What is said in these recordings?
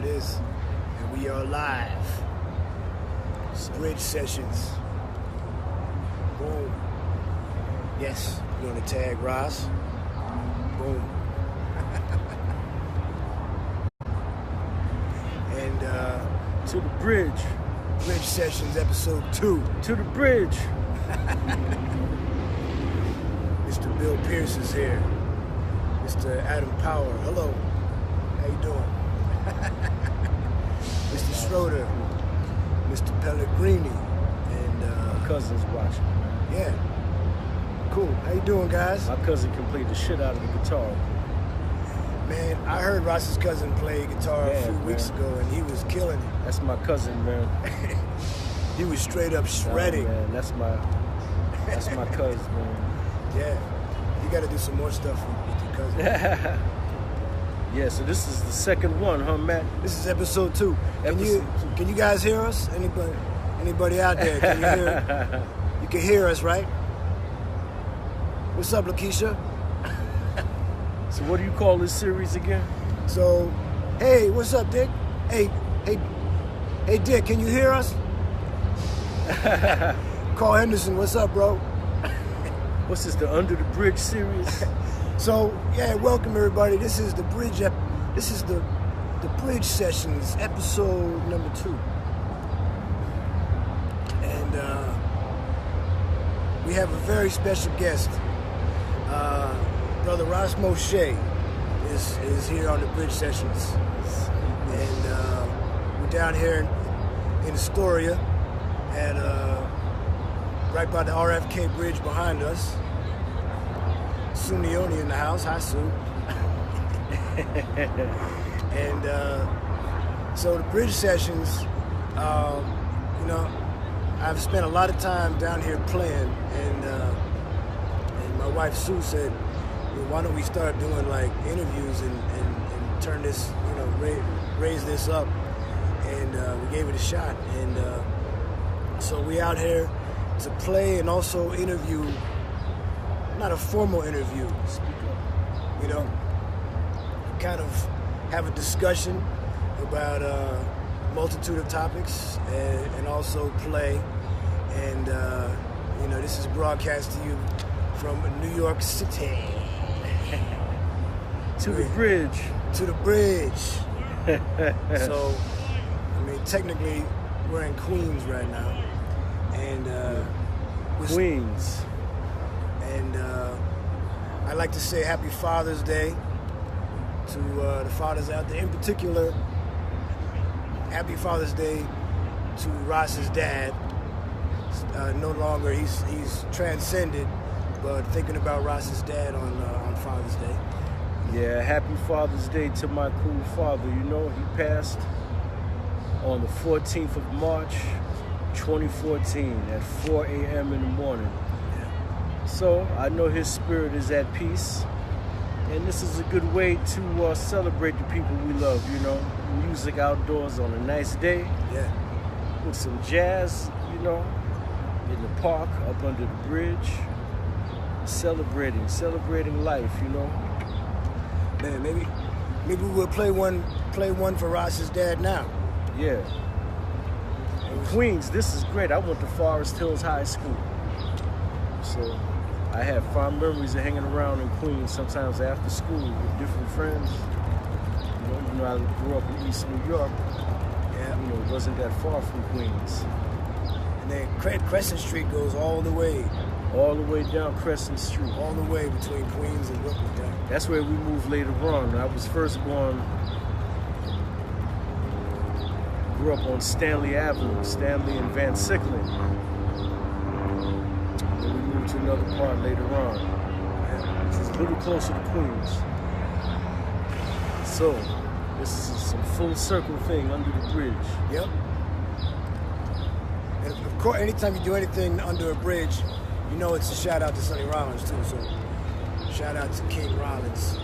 is. And we are live. Bridge sessions. Boom. Yes, we're gonna tag Ross. Boom. And to the bridge. Bridge sessions episode 2. To the bridge. Mr. Bill Pierce is here. Mr. Adam Power. Hello. How you doing? Mr. Schroeder. Mr. Pellegrini. And my cousin's watching. Yeah. Cool. How you doing, guys? My cousin can play the shit out of the guitar. Man, I heard Ross's cousin play guitar a few weeks ago, and he was killing it. That's my cousin, man. He was straight up shredding. Oh, man, that's my cousin, man. Yeah. You got to do some more stuff with your cousin. Yeah, so this is the second one, huh, Matt? This is episode 2. Can you guys hear us? Anybody out there? Can you hear? You can hear us, right? What's up, Lakeisha? So what do you call this series again? So, hey, what's up, Dick? Hey, Dick, can you hear us? Carl Henderson, what's up, bro? What's this, the Under the Bridge series? So, yeah, welcome everybody. This is the Bridge. This is the Bridge Sessions, episode number 2. And we have a very special guest. Brother Ross Moshe is here on the Bridge Sessions. And we're down here in Astoria at right by the RFK Bridge behind us. Sue Neone in the house. Hi, Sue. And so the Bridge Sessions, I've spent a lot of time down here playing, and my wife Sue said, well, why don't we start doing like interviews and turn this, raise this up, and we gave it a shot, and so we out here to play and also interview. Not a formal interview, kind of have a discussion about a multitude of topics and also play. And, this is broadcast to you from New York City. To the bridge. To the bridge. So, technically, we're in Queens right now. And, Queens. And I'd like to say Happy Father's Day to the fathers out there. In particular, Happy Father's Day to Ross's dad. No longer, he's transcended, but thinking about Ross's dad on Father's Day. Yeah, Happy Father's Day to my cool father. He passed on the 14th of March, 2014 at 4 a.m. in the morning. So I know his spirit is at peace, and this is a good way to celebrate the people we love. Music outdoors on a nice day, with some jazz, in the park up under the bridge, celebrating life. Man, maybe we'll play one for Ross's dad now. Yeah. Queens, this is great. I went to Forest Hills High School, so I have fond memories of hanging around in Queens, sometimes after school with different friends. I grew up in East New York. Yeah. It wasn't that far from Queens. And then Crescent Street goes all the way. All the way down Crescent Street. All the way between Queens and Brooklyn. Yeah. That's where we moved later on. I was first born, grew up on Stanley Avenue, Stanley and Van Sickling. To another part later on, which is a little closer to Queens. So, this is some full circle thing under the bridge. Yep. And of course, anytime you do anything under a bridge, it's a shout out to Sonny Rollins too. So, shout out to King Rollins.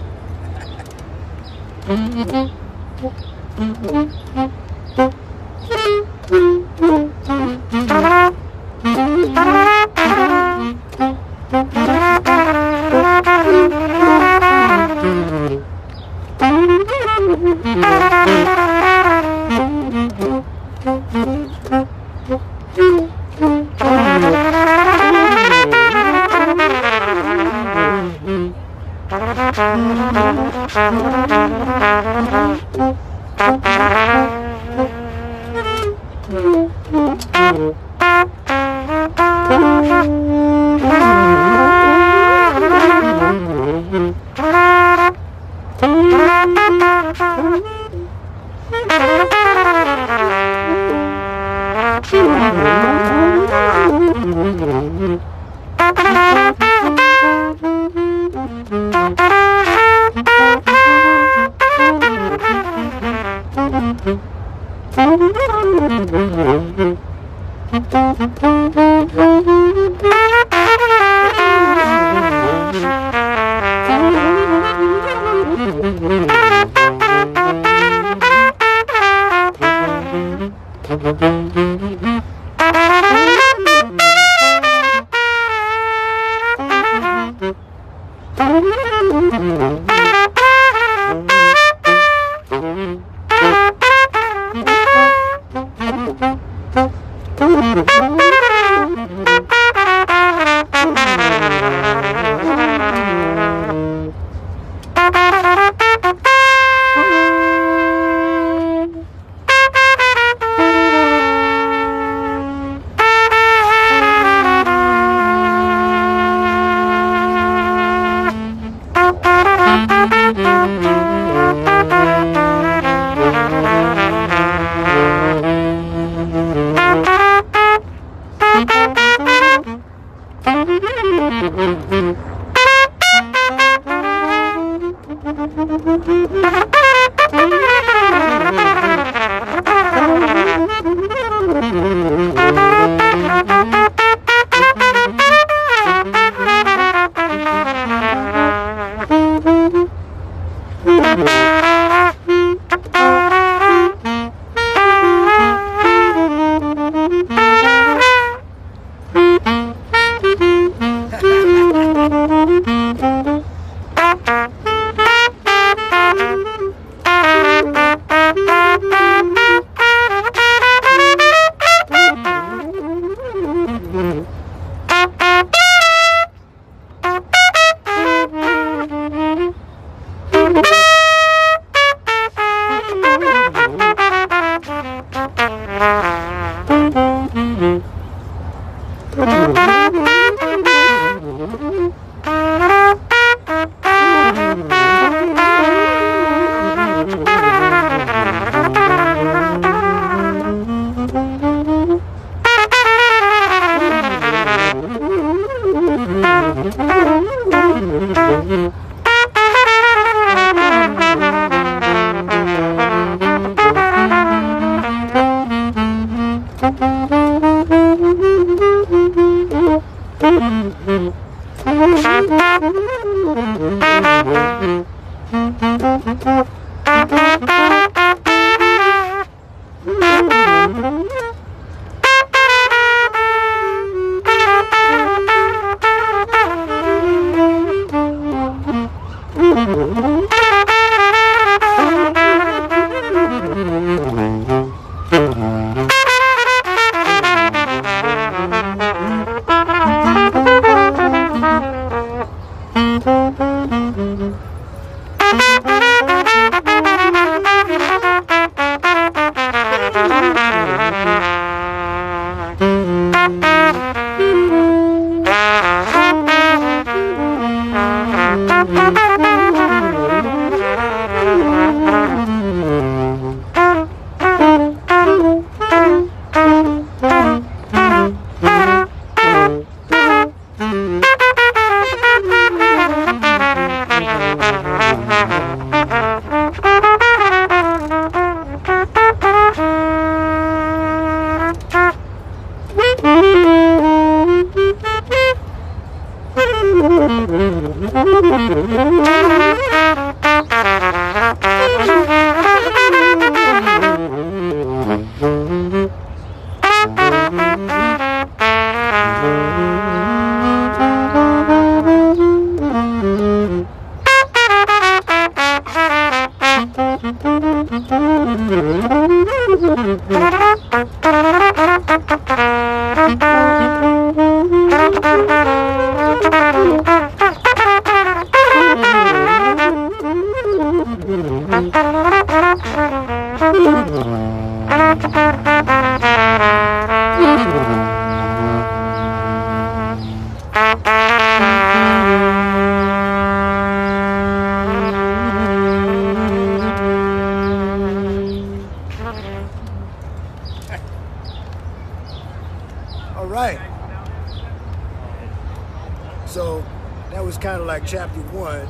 kind of like chapter 1.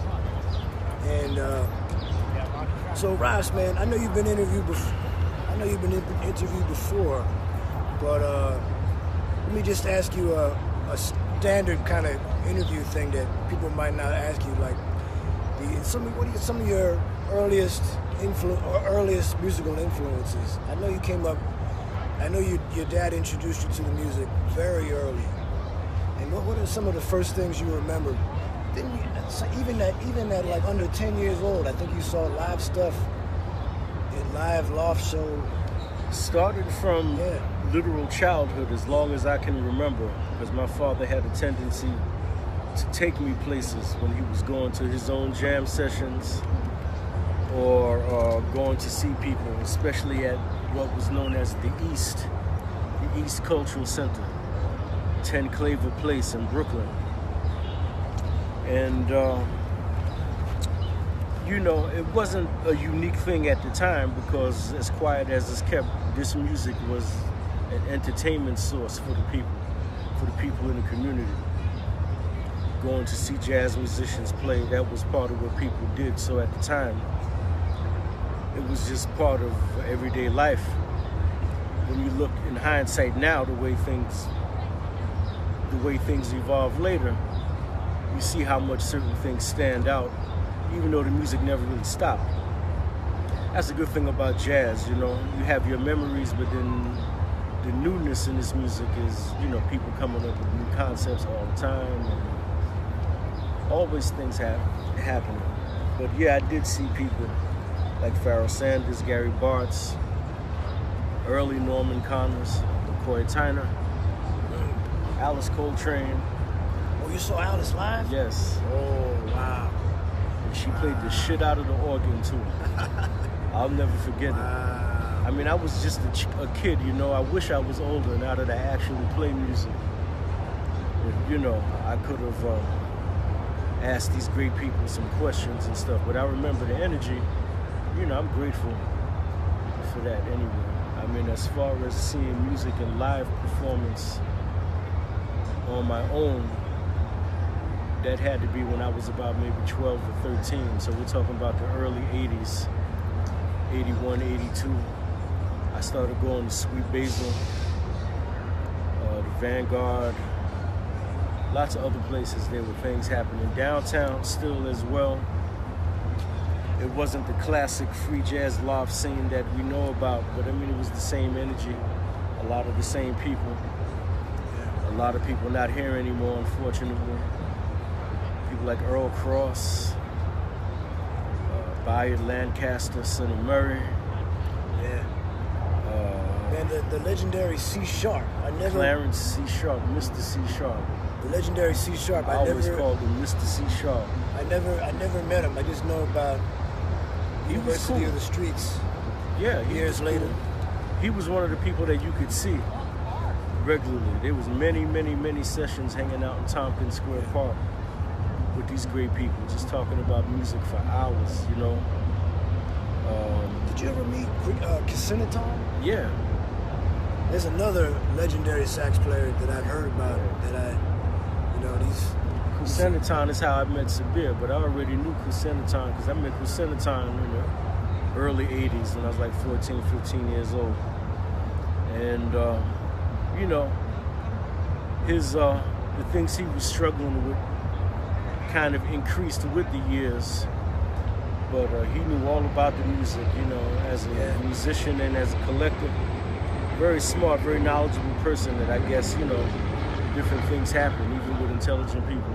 And so, Ross, man, I know you've been interviewed before. But let me just ask you a standard kind of interview thing that people might not ask you, like what are some of your earliest musical influences? I know you came up. I know your dad introduced you to the music very early. And what are some of the first things you remember? Even at like under 10 years old, I think you saw live stuff in live loft show. Started from literal childhood, as long as I can remember, because my father had a tendency to take me places when he was going to his own jam sessions or going to see people, especially at what was known as the East Cultural Center, 10 Claver Place in Brooklyn. And it wasn't a unique thing at the time, because as quiet as it's kept, this music was an entertainment source for the people in the community. Going to see jazz musicians play, that was part of what people did. So at the time, it was just part of everyday life. When you look in hindsight now, the way things evolve later, you see how much certain things stand out, even though the music never really stopped. That's the good thing about jazz, you have your memories, but then the newness in this music is, people coming up with new concepts all the time, and always things happening. But yeah, I did see people like Pharoah Sanders, Gary Bartz, early Norman Connors, McCoy Tyner, Alice Coltrane. Oh, you saw Alice live? Yes. Oh, wow. And she played the shit out of the organ too. I'll never forget it. I mean, I was just a kid, I wish I was older now that I actually play music. I could have asked these great people some questions and stuff, but I remember the energy. I'm grateful for that anyway. I mean, as far as seeing music in live performance on my own, that had to be when I was about maybe 12 or 13. So we're talking about the early 80s, 81, 82. I started going to Sweet Basil, the Vanguard, lots of other places. There were things happening downtown still as well. It wasn't the classic free jazz loft scene that we know about, but I mean, it was the same energy, a lot of the same people. A lot of people not here anymore, unfortunately. People like Earl Cross, Bayard Lancaster, Sonny Murray. Yeah. Man, the legendary C Sharp. Clarence C Sharp, Mr. C Sharp. The legendary C Sharp. I always called him Mr. C Sharp. I never met him. I just know about University of the Streets. Yeah, years later. He was one of the people that you could see regularly. There was many sessions hanging out in Tompkins Square Park with these great people, just talking about music for hours, Did you ever meet Casinaton? Yeah. There's another legendary sax player that I've heard about Casinaton is how I met Sabir, but I already knew Casinaton because I met Casinaton in the early 80s when I was like 14, 15 years old. And, the things he was struggling with kind of increased with the years, but he knew all about the music, as a musician and as a collector. Very smart, very knowledgeable person that I guess, different things happen, even with intelligent people,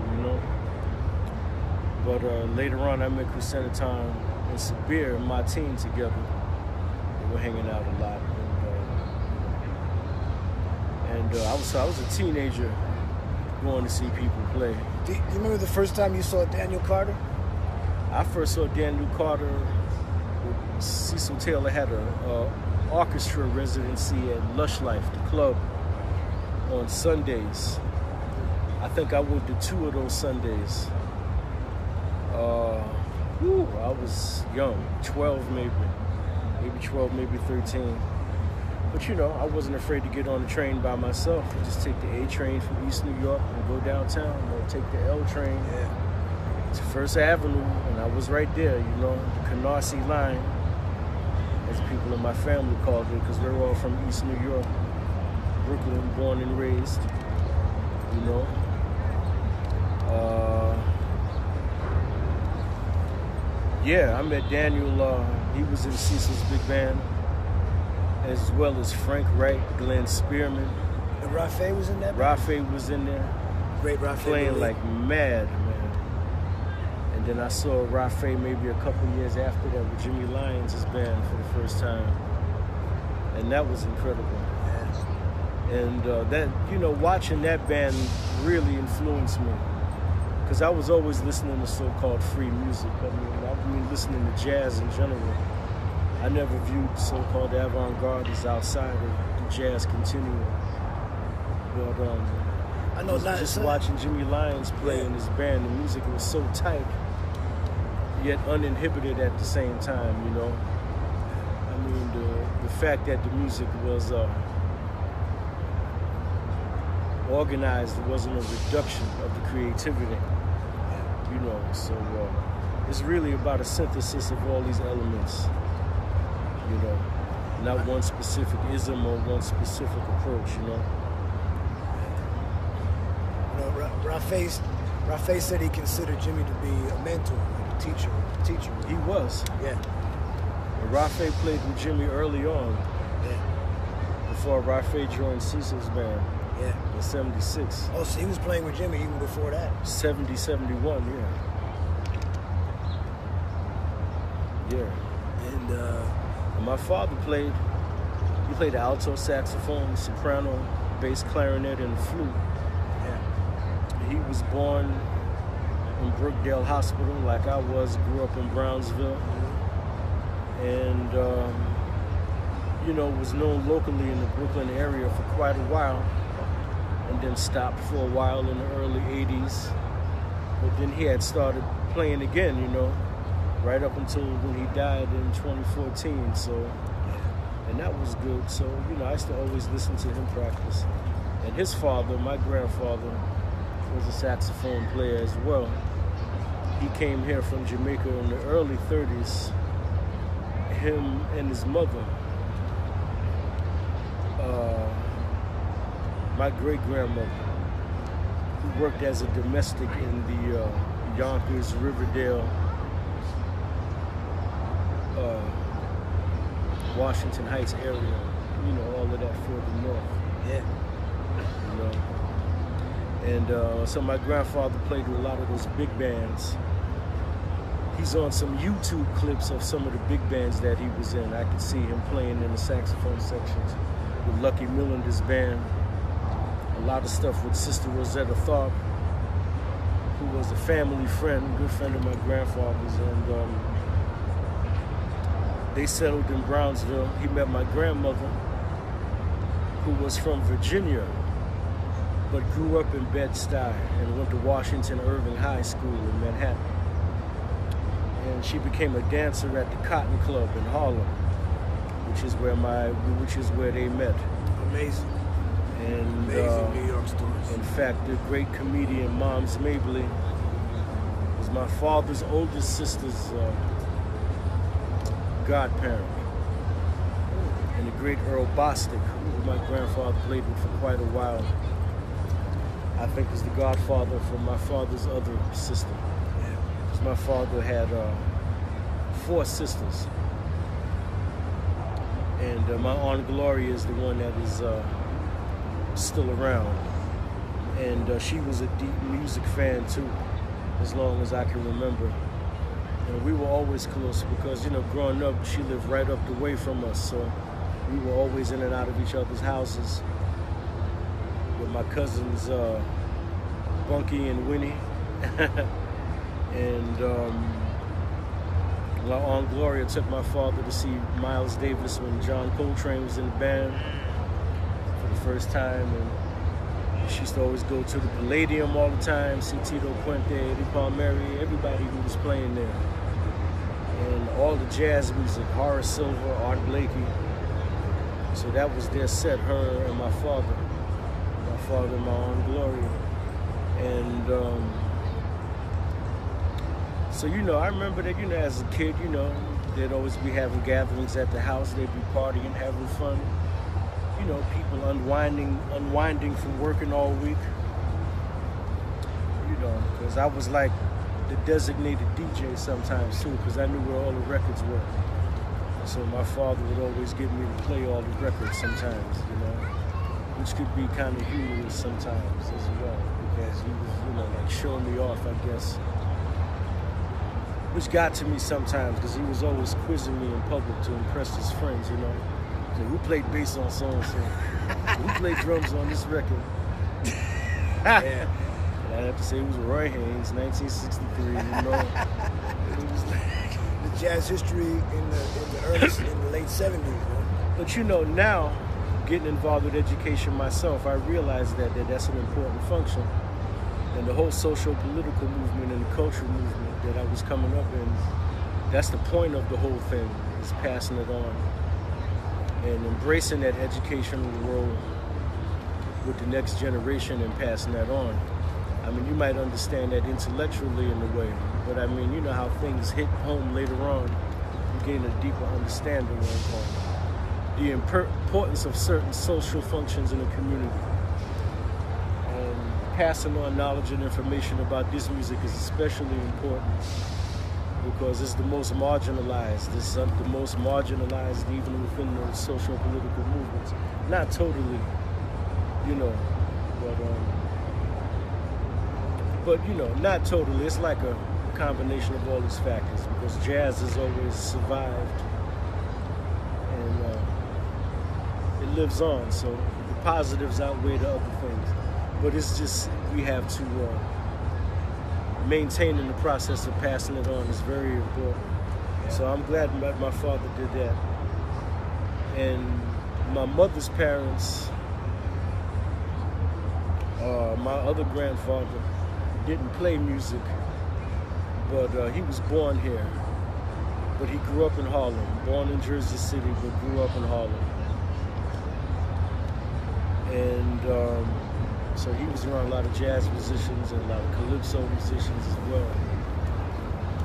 But later on, I met Casinaton and Sabir and my team together. We were hanging out a lot. And I was a teenager going to see people play. Do you remember the first time you saw Daniel Carter? I first saw Daniel Carter. Cecil Taylor had a orchestra residency at Lush Life, the club, on Sundays. I think I went to 2 of those Sundays. I was young, 12 maybe 12, maybe 13. But I wasn't afraid to get on the train by myself. I just take the A train from East New York and go downtown, or take the L train. Yeah. to First Avenue, and I was right there, you know, the Canarsie line, as people in my family called it, because they're all from East New York, Brooklyn, born and raised, you know. Yeah, I met Daniel, he was in Cecil's big band, as well as Frank Wright, Glenn Spearman. And Rafe was in that band? Rafe was in there. Great Rafe. Playing like mad, man. And then I saw Rafe maybe a couple years after that with Jimmy Lyons' band for the first time. And that was incredible. Yes. And that, you know, watching that band really influenced me. Because I was always listening to so-called free music. I mean, listening to jazz in general. I never viewed so-called avant-garde as outside of the jazz continuum. But I know just watching Jimmy Lyons play in his band, the music was so tight, yet uninhibited at the same time, you know. I mean, the fact that the music was organized, wasn't a reduction of the creativity, you know. So it's really about a synthesis of all these elements, you know, not one specific ism or one specific approach, you know. Rafe said he considered Jimmy to be a mentor, like a teacher. He was. Yeah. And Rafe played with Jimmy early on. Yeah. Before Rafe joined Cecil's band. Yeah. In 76. Oh, so he was playing with Jimmy even before that? 70, 71, yeah. Yeah. And my father played. He played the alto saxophone, soprano, bass clarinet, and the flute. He was born in Brookdale Hospital, like I was, grew up in Brownsville, and, you know, was known locally in the Brooklyn area for quite a while, and then stopped for a while in the early 80s. But then he had started playing again, you know, right up until when he died in 2014, so, and that was good. So, you know, I used to always listen to him practice. And his father, my grandfather, was a saxophone player as well. He came here from Jamaica in the early 30s. Him and his mother, my great-grandmother, who worked as a domestic in the Yonkers, Riverdale, Washington Heights area. You know, all of that further north. Yeah. You know. And so my grandfather played with a lot of those big bands. He's on some YouTube clips of some of the big bands that he was in. I could see him playing in the saxophone sections with Lucky Millender's band. A lot of stuff with Sister Rosetta Tharpe, who was a family friend, good friend of my grandfather's. And they settled in Brownsville. He met my grandmother, who was from Virginia, but grew up in Bed-Stuy and went to Washington Irving High School in Manhattan. And she became a dancer at the Cotton Club in Harlem, which is where they met. Amazing. And amazing New York stories. In fact, the great comedian Moms Mabley was my father's oldest sister's godparent. And the great Earl Bostic, who my grandfather played with for quite a while, I think was the godfather for my father's other sister. Yeah. Because my father had 4 sisters. And my Aunt Gloria is the one that is still around. And she was a deep music fan too, as long as I can remember. And we were always close because, you know, growing up, she lived right up the way from us. So we were always in and out of each other's houses. With my cousins, Bunky and Winnie. And my Aunt Gloria took my father to see Miles Davis when John Coltrane was in the band for the first time. And she used to always go to the Palladium all the time, see Tito Puente, Eddie Palmieri, everybody who was playing there. And all the jazz music, Horace Silver, Art Blakey. So that was their set, her and my father. My father and my Aunt Gloria. And So, I remember that, as a kid, they'd always be having gatherings at the house. They'd be partying, having fun. People unwinding from working all week. Because I was like the designated DJ sometimes too, because I knew where all the records were. So my father would always get me to play all the records sometimes, which could be kind of humorous sometimes as well, because he was, like showing me off, I guess. Which got to me sometimes, because he was always quizzing me in public to impress his friends, So who played bass on so-and-so? Who played drums on this record? Yeah. And I have to say it was Roy Haynes, 1963, It was like the jazz history in the late 70s, But now, getting involved with education myself, I realize that that's an important function. And the whole social-political movement and the cultural movement that I was coming up in, that's the point of the whole thing, is passing it on. And embracing that educational role with the next generation and passing that on. I mean, you might understand that intellectually in a way, but I mean, you know how things hit home later on, you gain a deeper understanding of the importance of certain social functions in a community. And passing on knowledge and information about this music is especially important because it's the most marginalized. It's the most marginalized even within those social political movements. Not totally, but not totally. It's like a combination of all these factors because jazz has always survived and it lives on. So the positives outweigh the other things. But it's just, we have to maintain in the process of passing it on is very important. So I'm glad my father did that. And my mother's parents, my other grandfather didn't play music, but he was born here. But he grew up in Harlem, born in Jersey City, but grew up in Harlem. And so he was around a lot of jazz musicians and a lot of calypso musicians as well.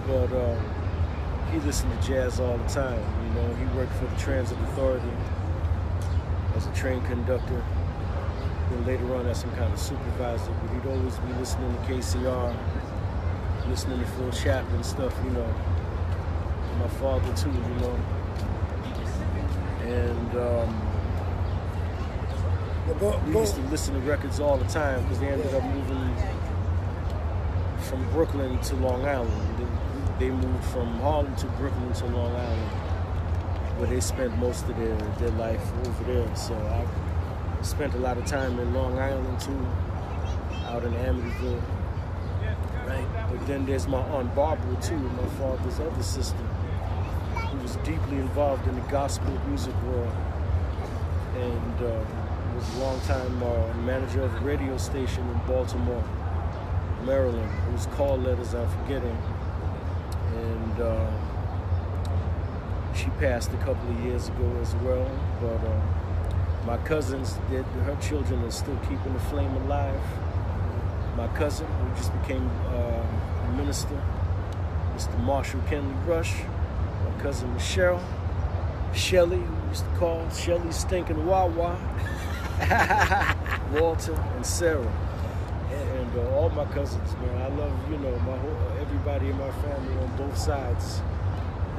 But he listened to jazz all the time. He worked for the Transit Authority as a train conductor. Then later on as some kind of supervisor, but he'd always be listening to KCR, listening to Phil Chapman stuff, and my father too, And we used to listen to records all the time because they ended up moving from Brooklyn to Long Island. They moved from Harlem to Brooklyn to Long Island, where they spent most of their life over there. So I spent a lot of time in Long Island too, out in Amityville. Right. But then there's my Aunt Barbara too, my father's other sister, who was deeply involved in the gospel music world and was a long-time manager of a radio station in Baltimore, Maryland. It was Call Letters, I'm forgetting. And she passed a couple of years ago as well. But my cousins, her children are still keeping the flame alive. My cousin, who just became a minister, Mr. Marshall Kenley Rush. My cousin Michelle, Shelly, who we used to call Shelly Stinking Wawa, Walter, and Sarah. And all my cousins, man. I love, everybody in my family on both sides.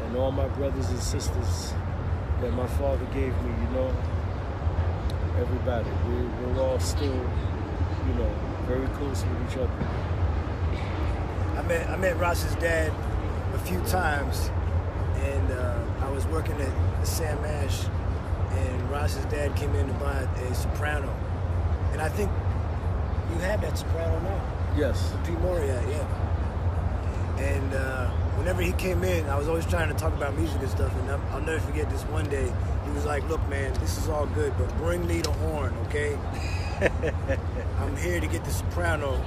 And all my brothers and sisters that my father gave me, Everybody. We're all still, very close with each other. I met Ross's dad a few times, and I was working at Sam Ash, and Ross's dad came in to buy a soprano. And I think you have that soprano now. Yes. P. Moria, yeah. And whenever he came in, I was always trying to talk about music and stuff, and I'll never forget this one day. He was like, look, man, this is all good, but bring me the horn, okay? I'm here to get the soprano,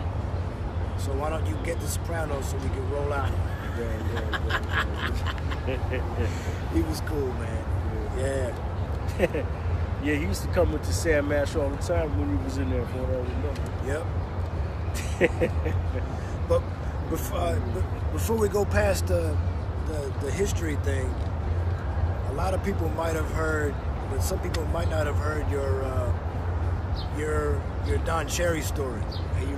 so why don't you get the soprano so we can roll out? He was cool, man. Yeah. Yeah, he used to come into Sam Ash all the time when he was in there, from what I remember. Yep. But before we go past the history thing, a lot of people might have heard, but some people might not have heard your Don Cherry story. And you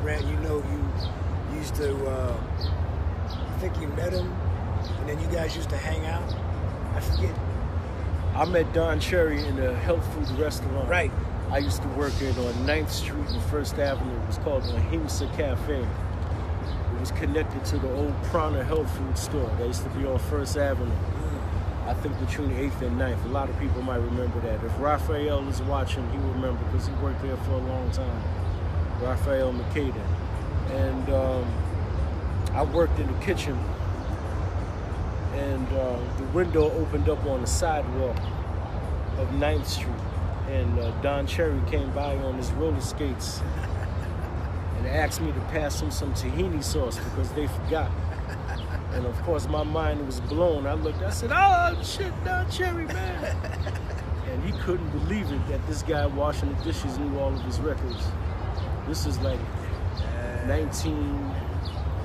used to, I think you met him, and then you guys used to hang out. I forget. I met Don Cherry in a health food restaurant. Right. I used to work it on 9th Street and 1st Avenue. It was called the Ahimsa Cafe. It was connected to the old Prana health food store that used to be on 1st Avenue. I think between 8th and 9th. A lot of people might remember that. If Raphael is watching, he will remember because he worked there for a long time. Raphael Makeda. And I worked in the kitchen, and the window opened up on the sidewalk of 9th Street. And Don Cherry came by on his roller skates and asked me to pass him some tahini sauce because they forgot. And of course, my mind was blown. I said, oh, shit, Don Cherry, man. And he couldn't believe it that this guy washing the dishes knew all of his records. This is like 19,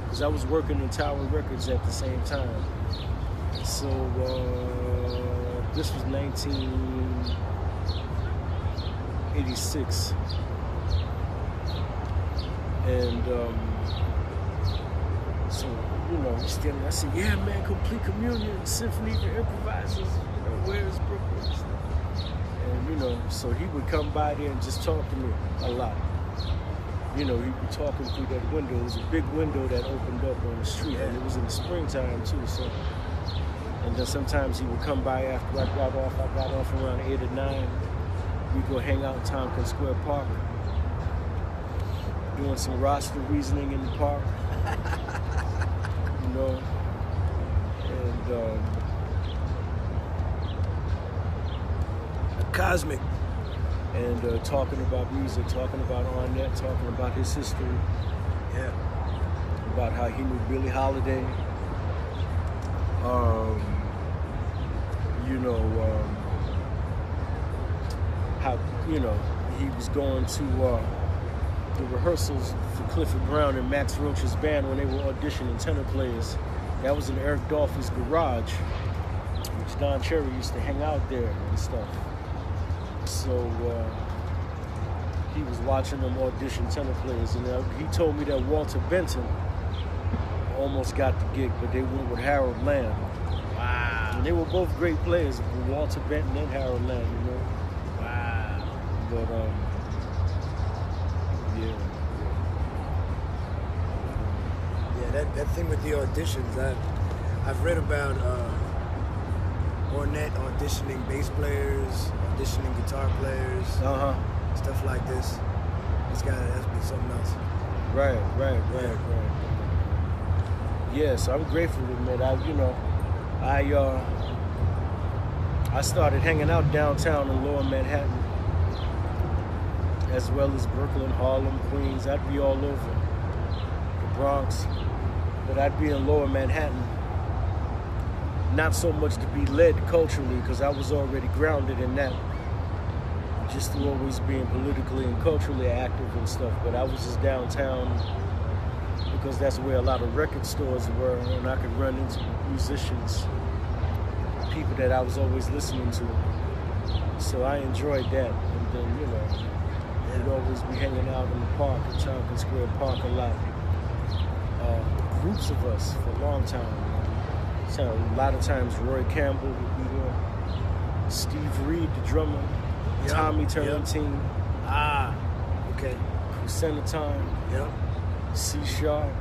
because I was working in Tower Records at the same time. So this was 1986. And so, you know, he's standing, I said, yeah, man, Complete Communion, Symphony for Improvisers, you know, where's Brooklyn? And, you know, so he would come by there and just talk to me a lot. You know, he'd be talking through that window. It was a big window that opened up on the street, and it was in the springtime, too, so. And then sometimes he would come by after I got off. I got off around 8 or 9. We'd go hang out in Tompkins Square Park, doing some roster reasoning in the park. You know, and Cosmic. And talking about music, talking about Arnett, talking about his history. Yeah. About how he knew Billie Holiday. You know, how, you know, he was going to the rehearsals for Clifford Brown and Max Roach's band when they were auditioning tenor players. That was in Eric Dolphy's garage, which Don Cherry used to hang out there and stuff. So he was watching them audition tenor players, and he told me that Walter Benton almost got the gig, but they went with Harold Lamb. Wow. And they were both great players, Walter Benton and Harold Lamb, you know. Wow. But yeah, that thing with the auditions, I've read about Ornette auditioning bass players, auditioning guitar players, stuff like this. It's gotta be something else. Right. Yes, I'm grateful to admit I started hanging out downtown in Lower Manhattan, as well as Brooklyn, Harlem, Queens. I'd be all over the Bronx, but I'd be in Lower Manhattan. Not so much to be led culturally, because I was already grounded in that, just through always being politically and culturally active and stuff. But I was just downtown because that's where a lot of record stores were, and I could run into musicians, people that I was always listening to. So I enjoyed that. And then, you know, we'd always be hanging out in the park, in Tompkins Square Park a lot. Groups of us for a long time. So a lot of times Roy Campbell would be there, Steve Reed, the drummer, Tommy Turrentine. Ah, okay. Senaton, Yep. C Sharp,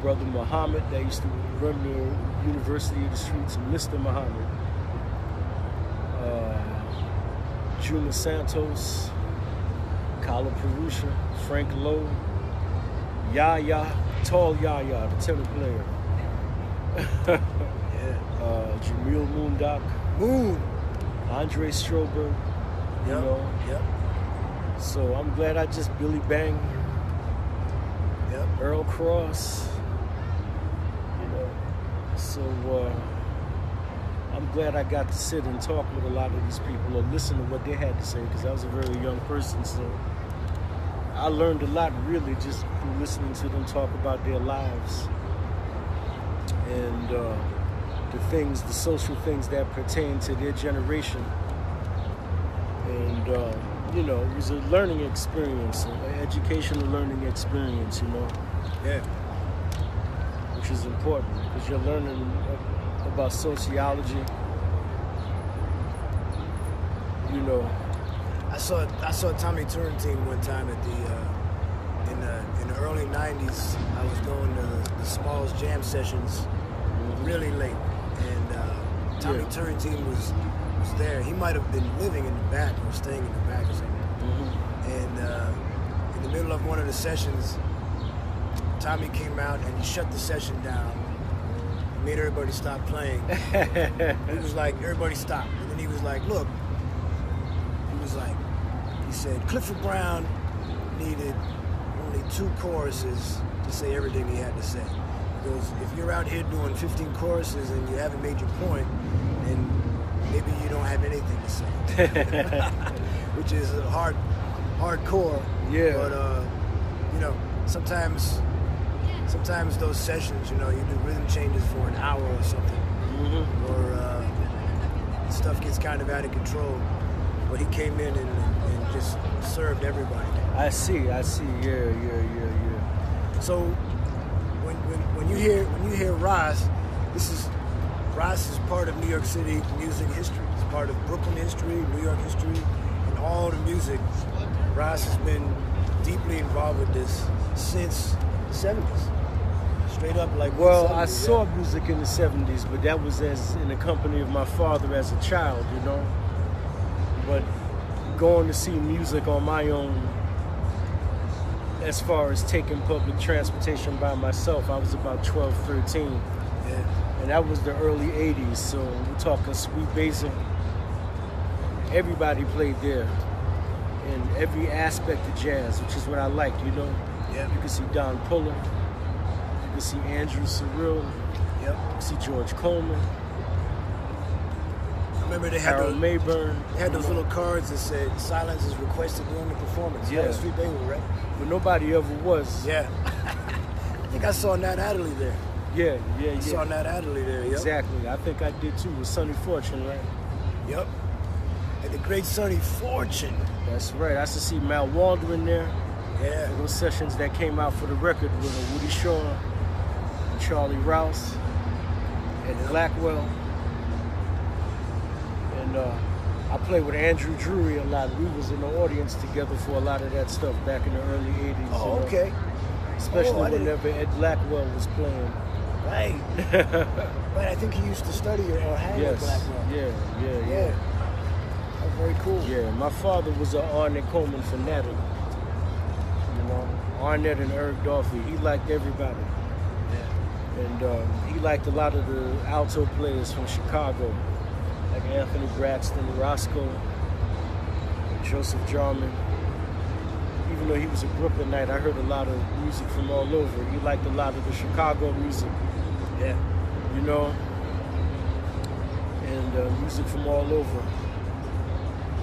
Brother Muhammad that used to run the University of the Streets, Mr. Muhammad, Juma Santos, Kala Purusha, Frank Lowe, Yaya, tall Yaya, the tenor player. Jamil Moondock, Andre Stroberg, you know. Yep. So I'm glad I just Billy Bang, Earl Cross, you know. So I'm glad I got to sit and talk with a lot of these people or listen to what they had to say, because I was a very young person. So I learned a lot really just through listening to them talk about their lives and the social things that pertain to their generation. And it was a learning experience, an educational learning experience, Yeah. which is important because you're learning about sociology. I saw Tommy Turrentine one time at in the early '90s. I was going to the Smalls Jam sessions really late, and Tommy Turrentine was there. He might have been living in the back or staying in the back or something. And in the middle of one of the sessions, Tommy came out and he shut the session down. He made everybody stop playing. He was like, everybody stop. And then he was like, look. He said, Clifford Brown needed only 2 choruses to say everything he had to say. He goes, if you're out here doing 15 choruses and you haven't made your point, then maybe you don't have anything to say. Which is hardcore. Yeah. But, sometimes those sessions, you do rhythm changes for an hour or something. Or stuff gets kind of out of control. But he came in and just served everybody. I see. Yeah. So when you hear Ross, Ross is part of New York City music history. It's part of Brooklyn history, New York history, and all the music. Ross has been deeply involved with this since the 70s. Straight up like. Well, I saw music in the 70s, but that was as in the company of my father as a child, But going to see music on my own, as far as taking public transportation by myself, I was about 12, 13. Yeah. And that was the early 80s, so we're talking Sweet Basil. Everybody played there in every aspect of jazz, which is what I liked, Yeah. You could see Don Puller, you could see Andrew Cyril, Yep. you could see George Coleman. Remember they had Harold Mayburn. They had those little cards that said silence is requested during the performance. Yeah. That was Sweet Basil, right? But nobody ever was. Yeah. I think I saw Nat Adderley there. Yeah. I saw Nat Adderley there, yep. Exactly. I think I did too with Sonny Fortune, right? Yep. And the great Sonny Fortune. That's right. I used to see Mal Waldron there. Yeah. Those sessions that came out for the record with Woody Shaw and Charlie Rouse and Blackwell. And I played with Andrew Drury a lot. We was in the audience together for a lot of that stuff back in the early 80s. Oh, okay. Especially whenever Ed Blackwell was playing. Right. Right, I think he used to study or hang with Blackwell. Yeah. That's very cool. Yeah, my father was an Arnett Coleman fanatic. Arnett and Eric Dolphy. He liked everybody. Yeah. And he liked a lot of the alto players from Chicago, like Anthony Braxton, Roscoe, Joseph Jarman. Even though he was a Brooklynite, I heard a lot of music from all over. He liked a lot of the Chicago music. Yeah. And music from all over.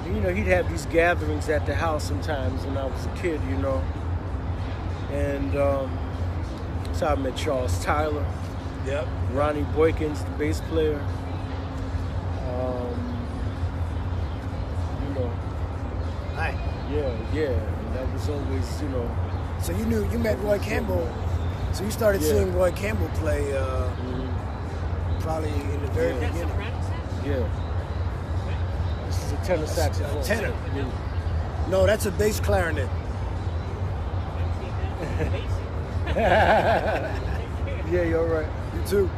And, he'd have these gatherings at the house sometimes when I was a kid, And so I met Charles Tyler. Yep. Ronnie Boykins, the bass player. Hi. Yeah. And that was always, So you met Roy Campbell. So you started seeing Roy Campbell play probably in the very beginning. Yeah. This is a tenor saxophone. A tenor. No, that's a bass clarinet. Yeah, you're right. You too.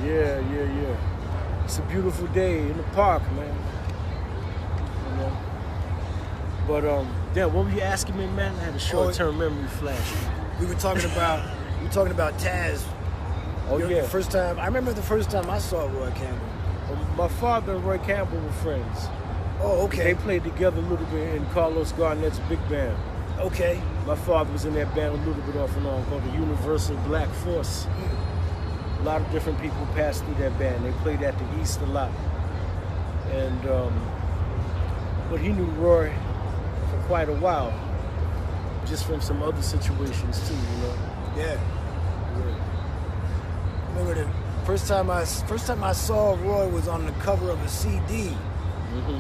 Yeah. It's a beautiful day in the park, man. But what were you asking me, man? I had a short-term memory flash. We were talking about Taz. Oh, yeah. First time I remember the first time I saw Roy Campbell. My father and Roy Campbell were friends. Oh, okay. They played together a little bit in Carlos Garnett's big band. Okay. My father was in that band a little bit off and on called the Universal Black Force. A lot of different people passed through that band. They played at the East a lot. And but he knew Roy for quite a while. just from some other situations too, you know. Yeah. Remember the first time I saw Roy was on the cover of a CD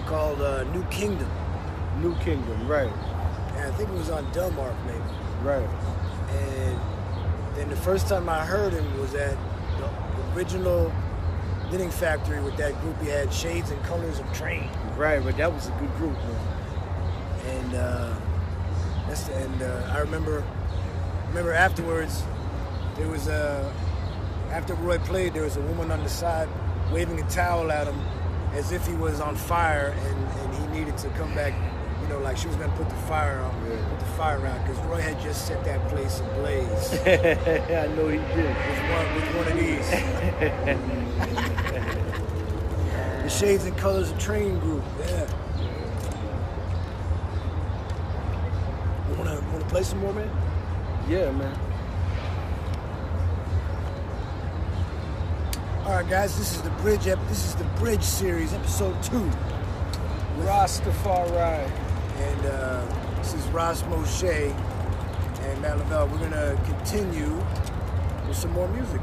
called New Kingdom. New Kingdom, right. And I think it was on Delmark maybe. Right. And then the first time I heard him was at the original Knitting Factory with that group he had, Shades and Colors of Train. Right, but that was a good group, man. And I remember afterwards, there was after Roy played, there was a woman on the side waving a towel at him as if he was on fire and he needed to come back, you know, like she was gonna put the fire out because Roy had just set that place ablaze. I know he did. With one of these. The Shades and Colors of Train group, yeah. You wanna play some more, man? Yeah, man. All right, guys, this is the Bridge series, episode 2. Rastafari. And this is Ross Moshe and Matt Lavelle. We're gonna continue with some more music.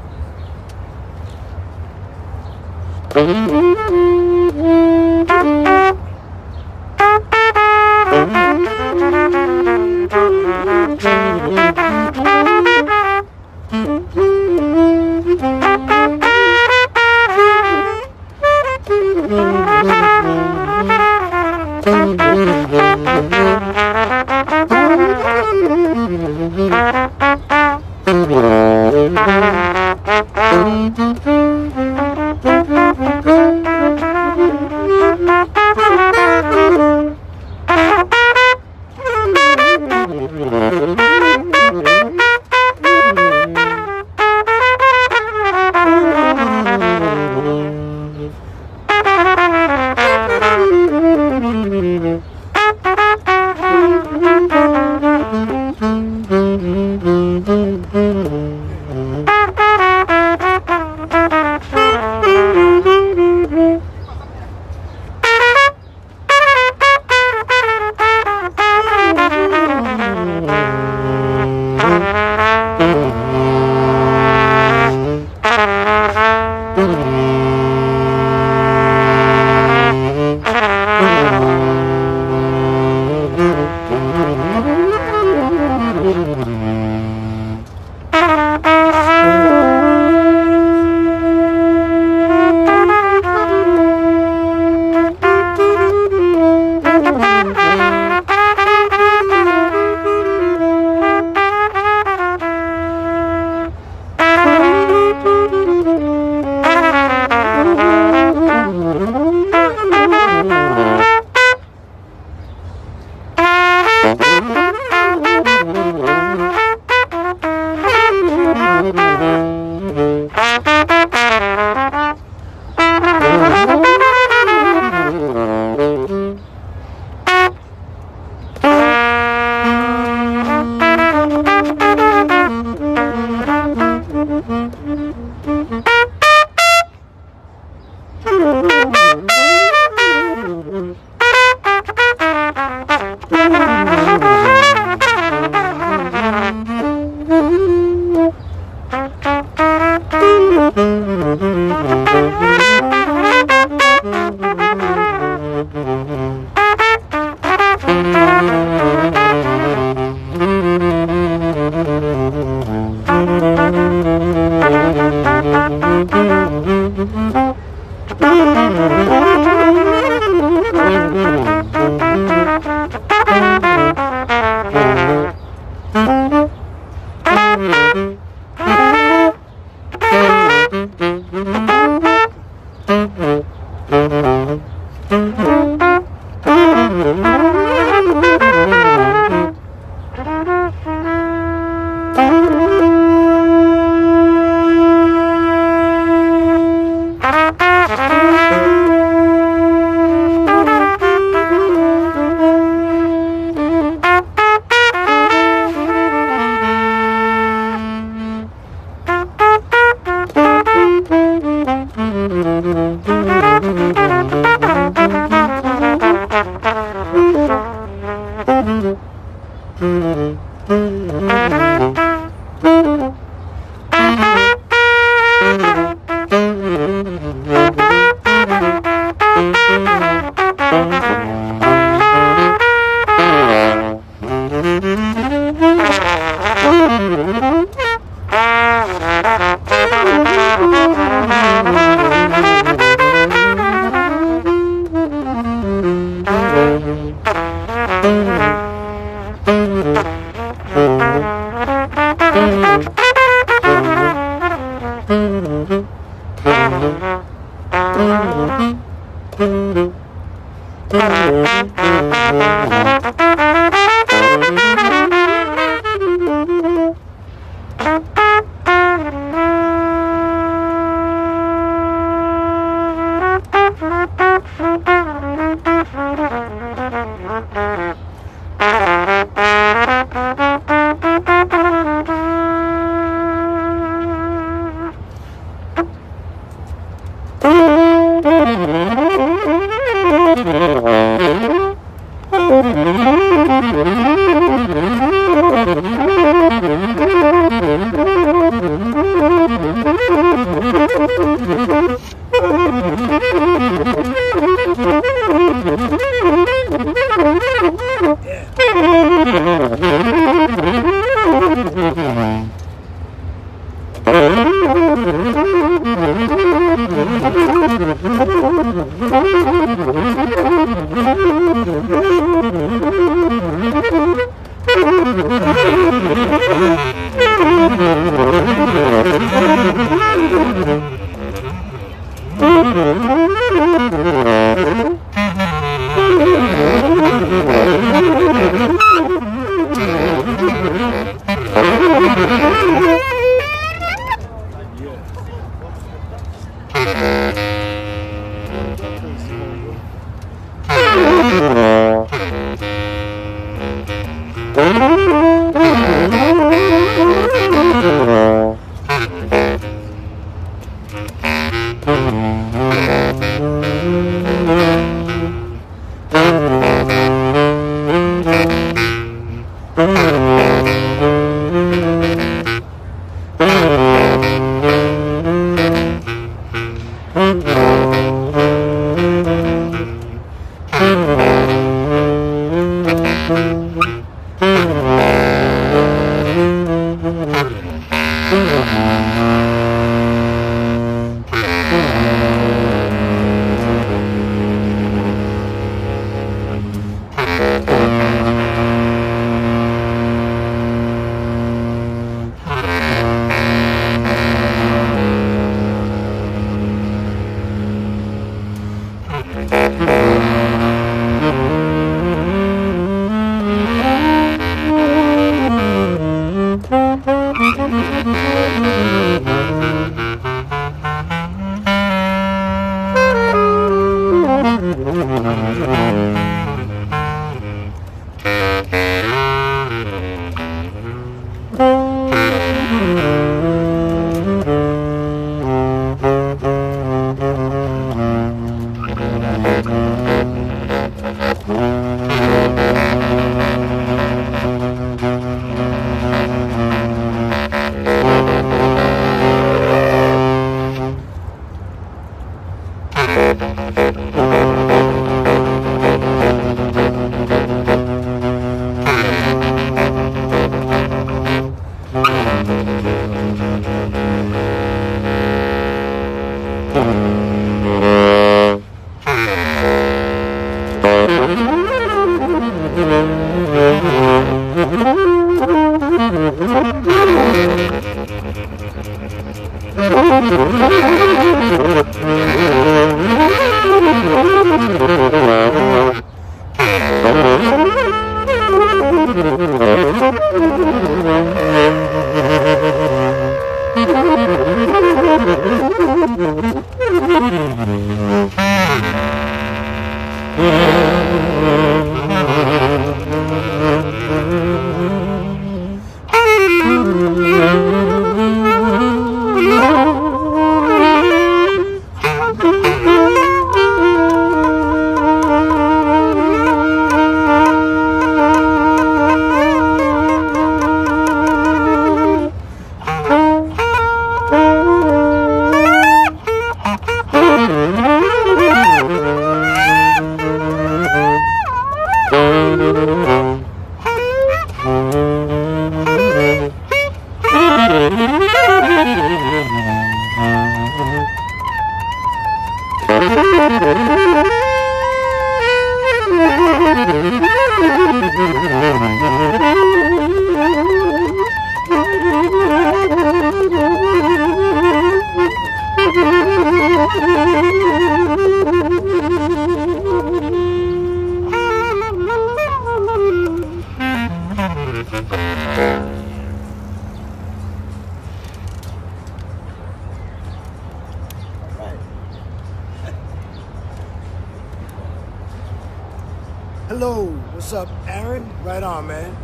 Hello, what's up, Aaron? Right on, man.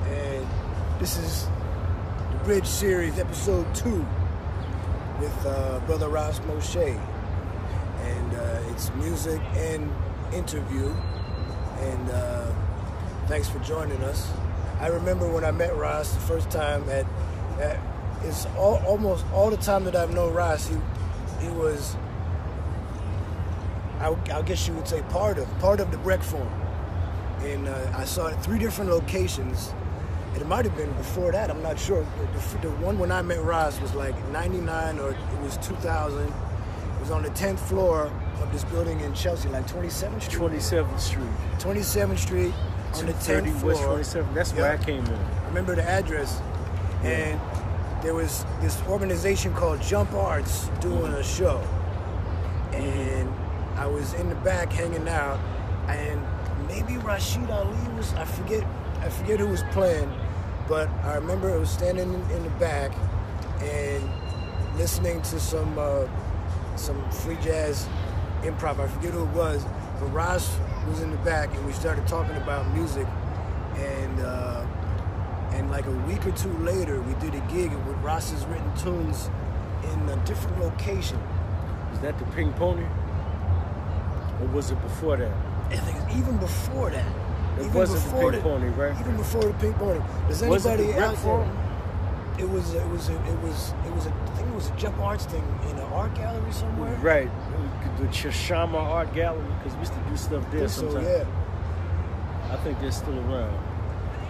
And this is the Bridge Series, episode 2, with Brother Ross Moshe. And it's music and interview. And thanks for joining us. I remember when I met Ross the first time at it's almost all the time that I've known Ross, he was, I guess you would say, part of the Breck Forum. And I saw it at 3 different locations. And it might have been before that, I'm not sure. The one when I met Ross was like 99 or it was 2000. It was on the 10th floor of this building in Chelsea, like 27th Street. 27th Street. 27th Street on the 10th floor. West 27th. That's where I came in. I remember the address. Yeah. And there was this organization called Jump Arts doing a show. And I was in the back hanging out, and maybe Rashid Ali was, I forget who was playing, but I remember I was standing in the back and listening to some free jazz improv. I forget who it was, but Ross was in the back, and we started talking about music, and like a week or 2 later, we did a gig with Ross's written tunes in a different location. Was that the Pink Pony? Or was it before that? I think it's even before that. It wasn't the Pink Pony, right? Even before the Pink Pony. Does anybody out there? It was a, I think it was a Jump Arts thing in an art gallery somewhere. Right, the Chashama Art Gallery, because we used to do stuff there sometimes. So, yeah. I think they're still around.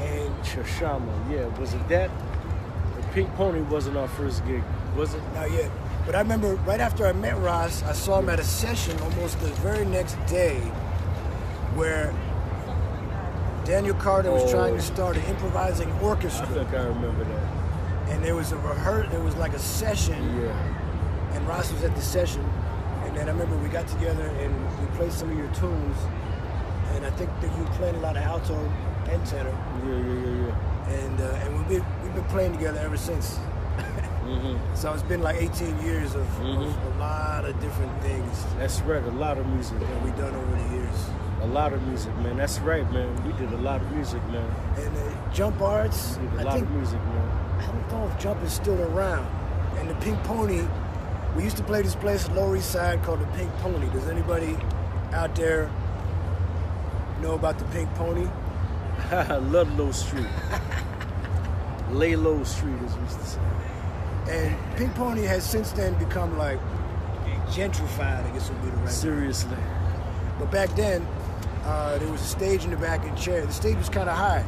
And Chashama, yeah. Was it that? The Pink Pony wasn't our first gig, was it? Not yet. But I remember right after I met Ross, I saw him at a session almost the very next day where Daniel Carter was trying to start an improvising orchestra. I think I remember that. And there was there was like a session. Yeah. And Ross was at the session. And then I remember we got together and we played some of your tunes. And I think that you played a lot of alto and tenor. Yeah. And we've been playing together ever since. So it's been like 18 years of a lot of different things. That's right, a lot of music that we've done over the years. A lot of music, man. That's right, man. We did a lot of music, man. And Jump Arts. We did a lot of music, man. I don't know if Jump is still around. And the Pink Pony, we used to play this place at Lower East Side called the Pink Pony. Does anybody out there know about the Pink Pony? Ludlow Street. Lay Low Street, as we used to say. And Pink Pony has since then become like gentrified, I guess would be the right Seriously. word. But back then, there was a stage in the back and chair. The stage was kind of high,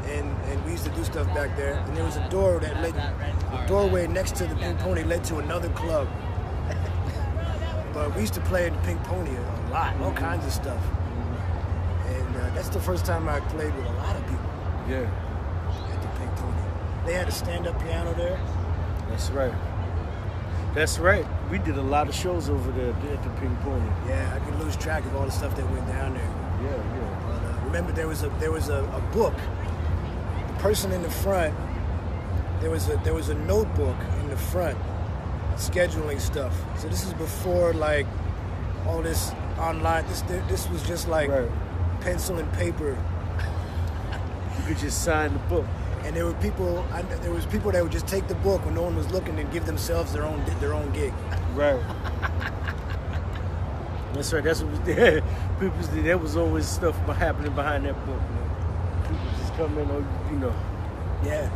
and we used to do stuff back there. And there was a door that led, the doorway next to the Pink Pony led to another club. But we used to play at the Pink Pony a lot, all kinds of stuff. And that's the first time I played with a lot of people. Yeah. At the Pink Pony. They had a stand-up piano there. That's right. That's right. We did a lot of shows over there at the Pink Pony. Yeah, I could lose track of all the stuff that went down there. Yeah. But remember, there was a book. The person in the front, there was a notebook in the front, scheduling stuff. So this is before like all this online. This was just like pencil and paper. You could just sign the book. And there were people. There was people that would just take the book when no one was looking and give themselves their own gig. Right. That's right. That's what we did. People did. There was always stuff happening behind that book. Man. People just come in, you know. Yeah.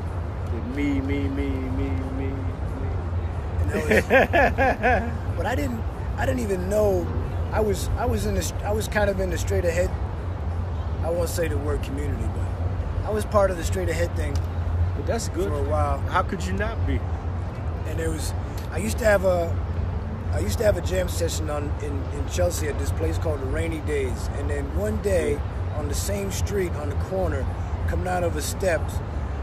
Me. And that was. But I didn't even know. I was kind of in the straight ahead. I won't say the word community, but I was part of the straight ahead thing. But that's good. For a while. How could you not be? And I used to have a jam session in Chelsea at this place called the Rainy Days. And then one day on the same street on the corner, coming out of the steps,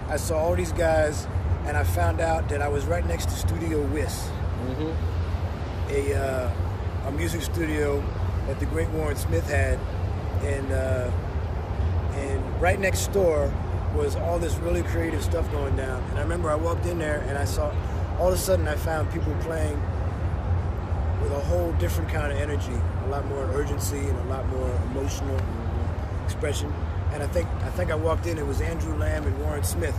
I saw all these guys, and I found out that I was right next to Studio Whis, a music studio that the great Warren Smith had, and right next door was all this really creative stuff going down. And I remember I walked in there and I saw, all of a sudden I found people playing with a whole different kind of energy, a lot more urgency and a lot more emotional expression. And I think I walked in, it was Andrew Lamb and Warren Smith.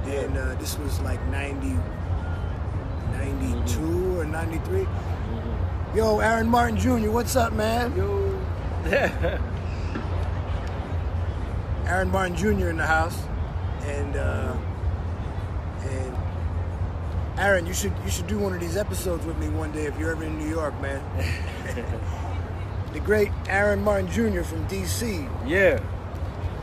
And this was like 92 or 93. Yo, Aaron Martin Jr., what's up, man? Yo. Aaron Martin Jr. in the house, and Aaron, you should do one of these episodes with me one day if you're ever in New York, man. The great Aaron Martin Jr. from D.C. Yeah.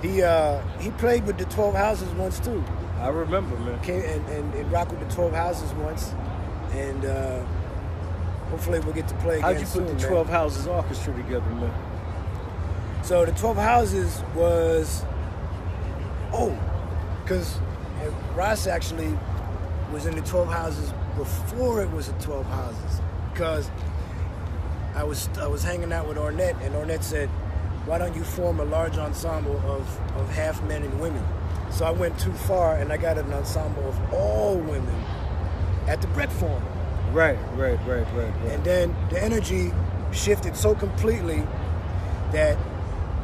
He played with the 12 Houses once too. I remember, man. Came and rocked with the 12 Houses once, and hopefully we'll get to play again. How'd you put the 12 Houses Orchestra together, man? So the 12 Houses was, because Ross actually was in the 12 Houses before it was the 12 Houses, because I was hanging out with Ornette, and Ornette said, why don't you form a large ensemble of half men and women? So I went too far, and I got an ensemble of all women at the Brett Forum. Right. And then the energy shifted so completely that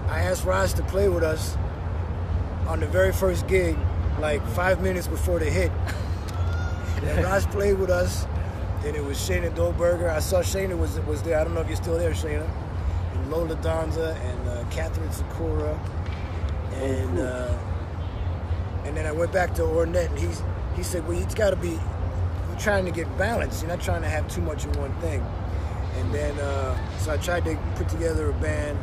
I asked Ross to play with us on the very first gig, like 5 minutes before the hit. And Ross played with us, and it was Shayna Dolberger. I saw Shayna was there. I don't know if you're still there, Shayna. And Lola Donza and Catherine Sakura. And and then I went back to Ornette, and he said, well, it's got to be, you're trying to get balance. You're not trying to have too much in one thing. And then, so I tried to put together a band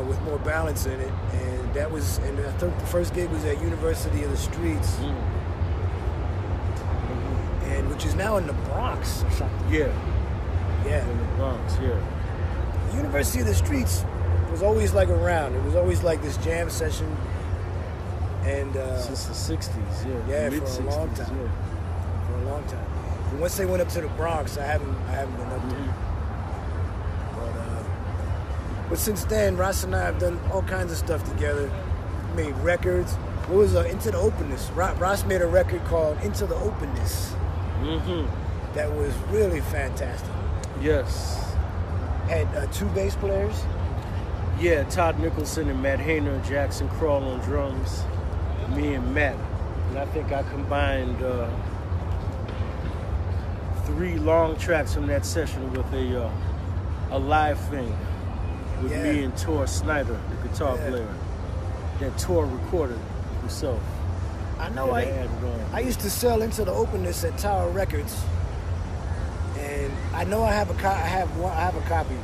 with more balance in it. And that was, and I think the first gig was at University of the Streets. And which is now in the Bronx or something. Yeah. In the Bronx, yeah. The University of the Streets was always like around. It was always like this jam session. And since the 60s, yeah, mid-60s, for a long time. Yeah. For a long time. And once they went up to the Bronx, I haven't been up there. But since then, Ross and I have done all kinds of stuff together. Made records. What was Into the Openness? Ross made a record called Into the Openness. That was really fantastic. Yes. Had 2 bass players. Yeah, Todd Nicholson and Matt Hayner, Jackson Crawl on drums, me and Matt. And I think I combined 3 long tracks from that session with a live thing with me and Tor Snyder, the guitar player. That Tor recorded himself. I know. I used to sell Into the Openness at Tower Records, and I know I have a copy.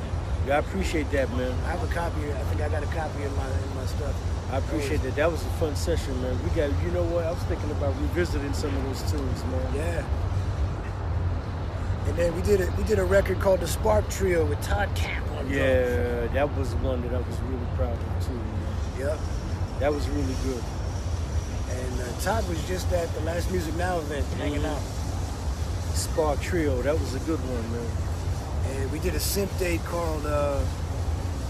Yeah, I appreciate that, man. I have a copy. I think I got a copy in my stuff. I appreciate that. That was a fun session, man. You know what? I was thinking about revisiting some of those tunes, man. Yeah. And then we did a record called The Spark Trio with Todd Camp on drums. Yeah, that was one that I was really proud of too, man. Yep. That was really good. And Todd was just at the Last Music Now event, hanging out. Spark Trio, that was a good one, man. And we did a synth date called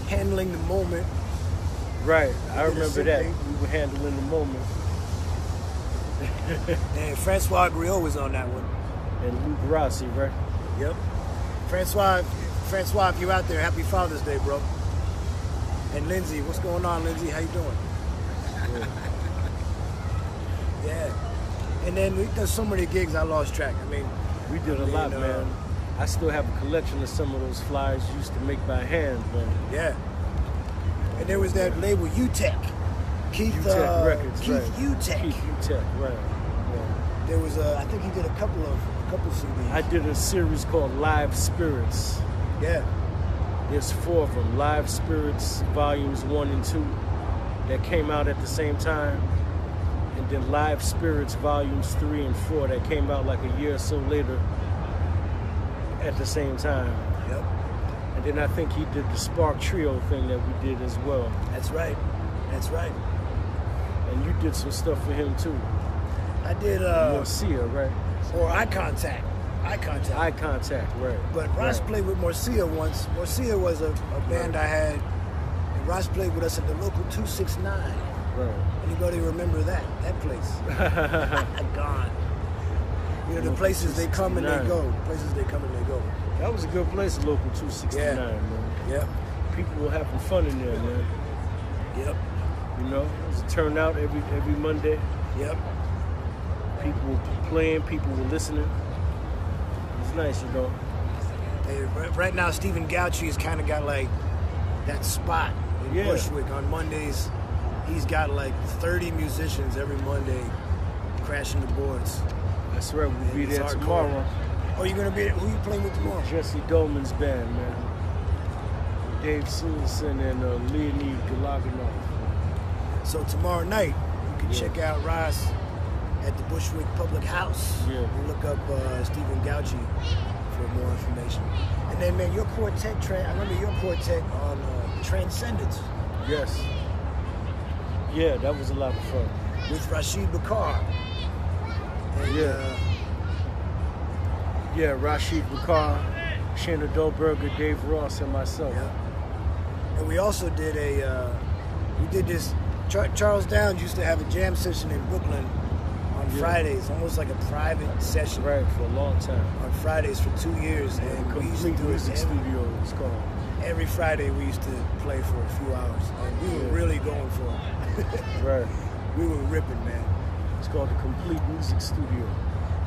Handling the Moment. Right, I remember that. We were handling the moment. And Francois Griot was on that one. And Luke Rossi, right? Yep. Francois, if you're out there, happy Father's Day, bro. And Lindsay, what's going on, Lindsay? How you doing? Yeah. And then we done so many gigs, I lost track. I mean, we did a lot, man. I still have a collection of some of those flyers used to make by hand, man. Yeah. And there was that label UTEC. Keith UTEC Records, Keith right. UTEC. Keith UTEC, right. Yeah. There was I think he did a couple CDs. I did a series called Live Spirits. Yeah. There's 4 of them. Live Spirits Volumes 1 and 2 that came out at the same time. And then Live Spirits Volumes 3 and 4 that came out like a year or so later at the same time. Yep. And then I think he did the Spark Trio thing that we did as well. That's right. And you did some stuff for him too. I did Morcia, right? Or Eye Contact, right. But Ross played with Morcia once. Morcia was a band I had, and Ross played with us at the local 269. Right. Anybody remember that place? Gone. You know, the places they come and they go. That was a good place, local 269, man. Yep. People were having fun in there, man. Yep. You know, it was a turnout every Monday. Yep. People were playing, people were listening. It was nice, you know. Hey, right now, Stephen Gauchi's kind of got like that spot in Bushwick on Mondays. He's got like 30 musicians every Monday crashing the boards. That's right. We'll be It's there hardcore. tomorrow. Oh, you're gonna be? Who you playing with tomorrow? Jesse Dolman's band, man. Dave Sulison and Leonid Galaganov. So tomorrow night, you can check out Ross at the Bushwick Public House. Yeah. You look up Stephen Gauchi for more information. And then, man, your quartet, I remember your quartet on Transcendence. Yes. Yeah, that was a lot of fun. With Rashid Bakar. And, yeah, Rashid Bakar, Shana Dolberger, Dave Ross, and myself. Yeah. And we also did we did this, Charles Downs used to have a jam session in Brooklyn on Fridays, almost like a private session. Right, for a long time. On Fridays for 2 years. And we used to do music studio, it's called. Every Friday we used to play for a few hours. And we were really going for it. Right. We were ripping, man. It's called the Complete Music Studio.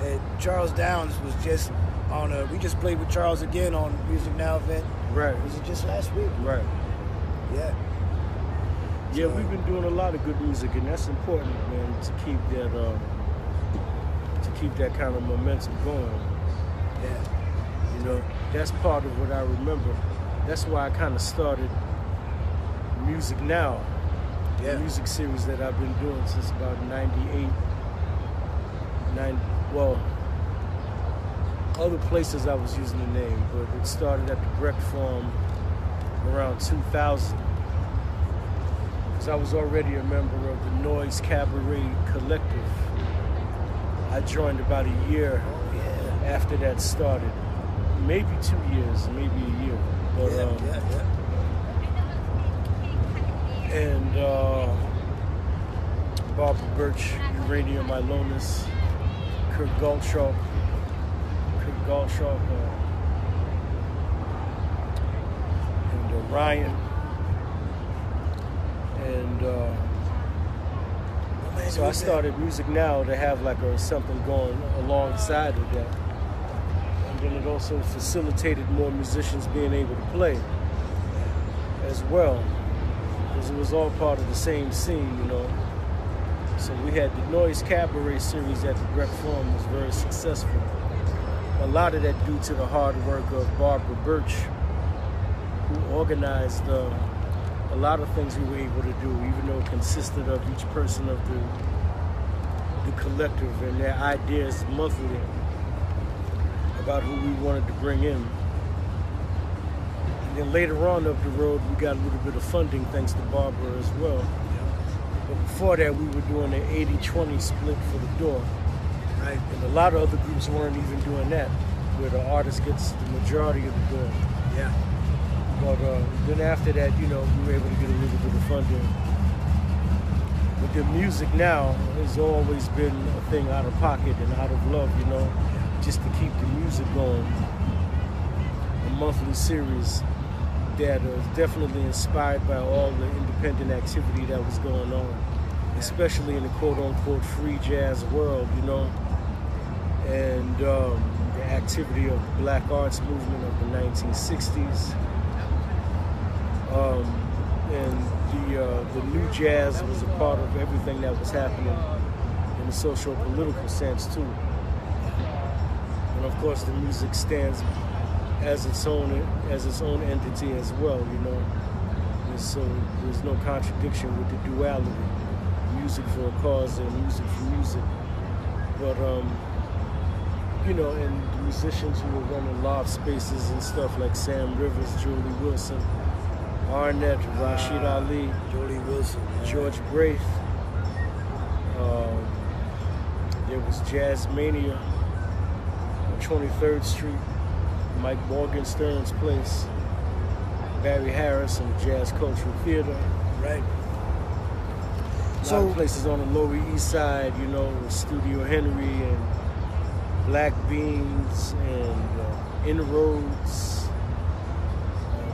And Charles Downs was just on we just played with Charles again on Music Now event. Right. Was it just last week? Right. Yeah. Yeah, we've been doing a lot of good music, and that's important, man, to keep that kind of momentum going. Yeah. You know, that's part of what I remember. That's why I kind of started Music Now, the music series that I've been doing since about 98. Other places I was using the name, but it started at the Brecht Farm around 2000. Because I was already a member of the Noise Cabaret Collective. I joined about a year after that started. Maybe 2 years, maybe a year. But, And Barbara Birch, Uranium Ilonis, Kurt Goldschalk, and Ryan. And so I started Music Now to have like something going alongside of that. And then it also facilitated more musicians being able to play as well. Because it was all part of the same scene, you know. So we had the Noise Cabaret series at the Brecht Farm was very successful. A lot of that due to the hard work of Barbara Birch, who organized a lot of things we were able to do, even though it consisted of each person of the collective and their ideas monthly about who we wanted to bring in. And then later on up the road, we got a little bit of funding thanks to Barbara as well. But before that, we were doing an 80-20 split for the door. Right? And a lot of other groups weren't even doing that, where the artist gets the majority of the door. Yeah. But then after that, you know, we were able to get a little bit of funding. But the Music Now has always been a thing out of pocket and out of love, you know, just to keep the music going. A monthly series that is definitely inspired by all the independent activity that was going on, especially in the quote-unquote free jazz world, you know, and the activity of the Black Arts movement of the 1960s. And the new jazz was a part of everything that was happening in the socio-political sense too. And of course, the music stands as its own entity as well, you know. And so there's no contradiction with the duality, music for a cause and music for music. But you know, and the musicians who were running loft spaces and stuff like Sam Rivers, Julie Wilson, Arnett, Rashid Ali, Jody Wilson, George Braith. There was Jazz Mania on 23rd Street, Mike Morgenstern's place, Barry Harris and Jazz Cultural Theater. Right. A lot of places on the Lower East Side, you know, Studio Henry and Black Beans and Inroads,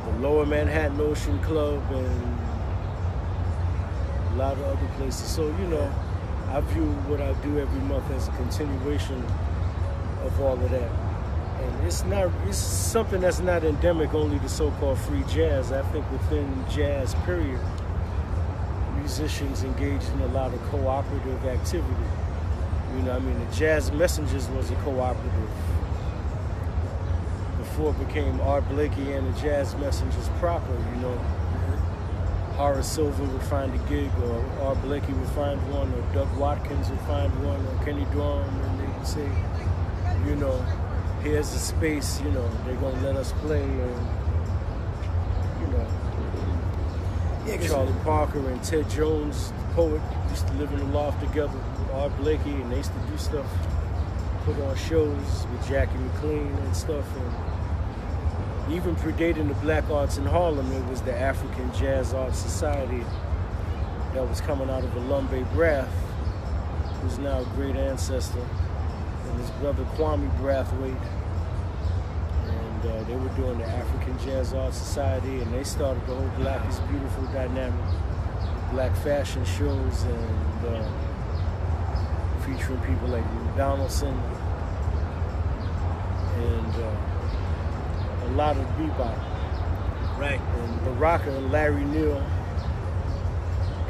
the Lower Manhattan Ocean Club, and a lot of other places. So, you know, I view what I do every month as a continuation of all of that. And it's something that's not endemic only to so-called free jazz. I think within jazz, period, musicians engage in a lot of cooperative activity. You know, I mean, the Jazz Messengers was a cooperative before it became Art Blakey and the Jazz Messengers proper. You know, Horace Silver would find a gig, or Art Blakey would find one, or Doug Watkins would find one, or Kenny Dorham, and they would say, you know, here's a space, you know, they're gonna let us play, and you know, Charlie Parker and Ted Jones, the poet, used to live in the loft together with Art Blakey, and they used to do stuff, put on shows with Jackie McLean and stuff, and even predating the Black Arts in Harlem, it was the African Jazz Arts Society that was coming out of Alumbe Brath, who's now a great ancestor, and his brother Kwame Brathwaite. And they were doing the African Jazz Arts Society, and they started the whole Black is Beautiful dynamic, black fashion shows, and featuring people like Lou Donaldson, and a lot of bebop. Right. And Baraka and Larry Neal,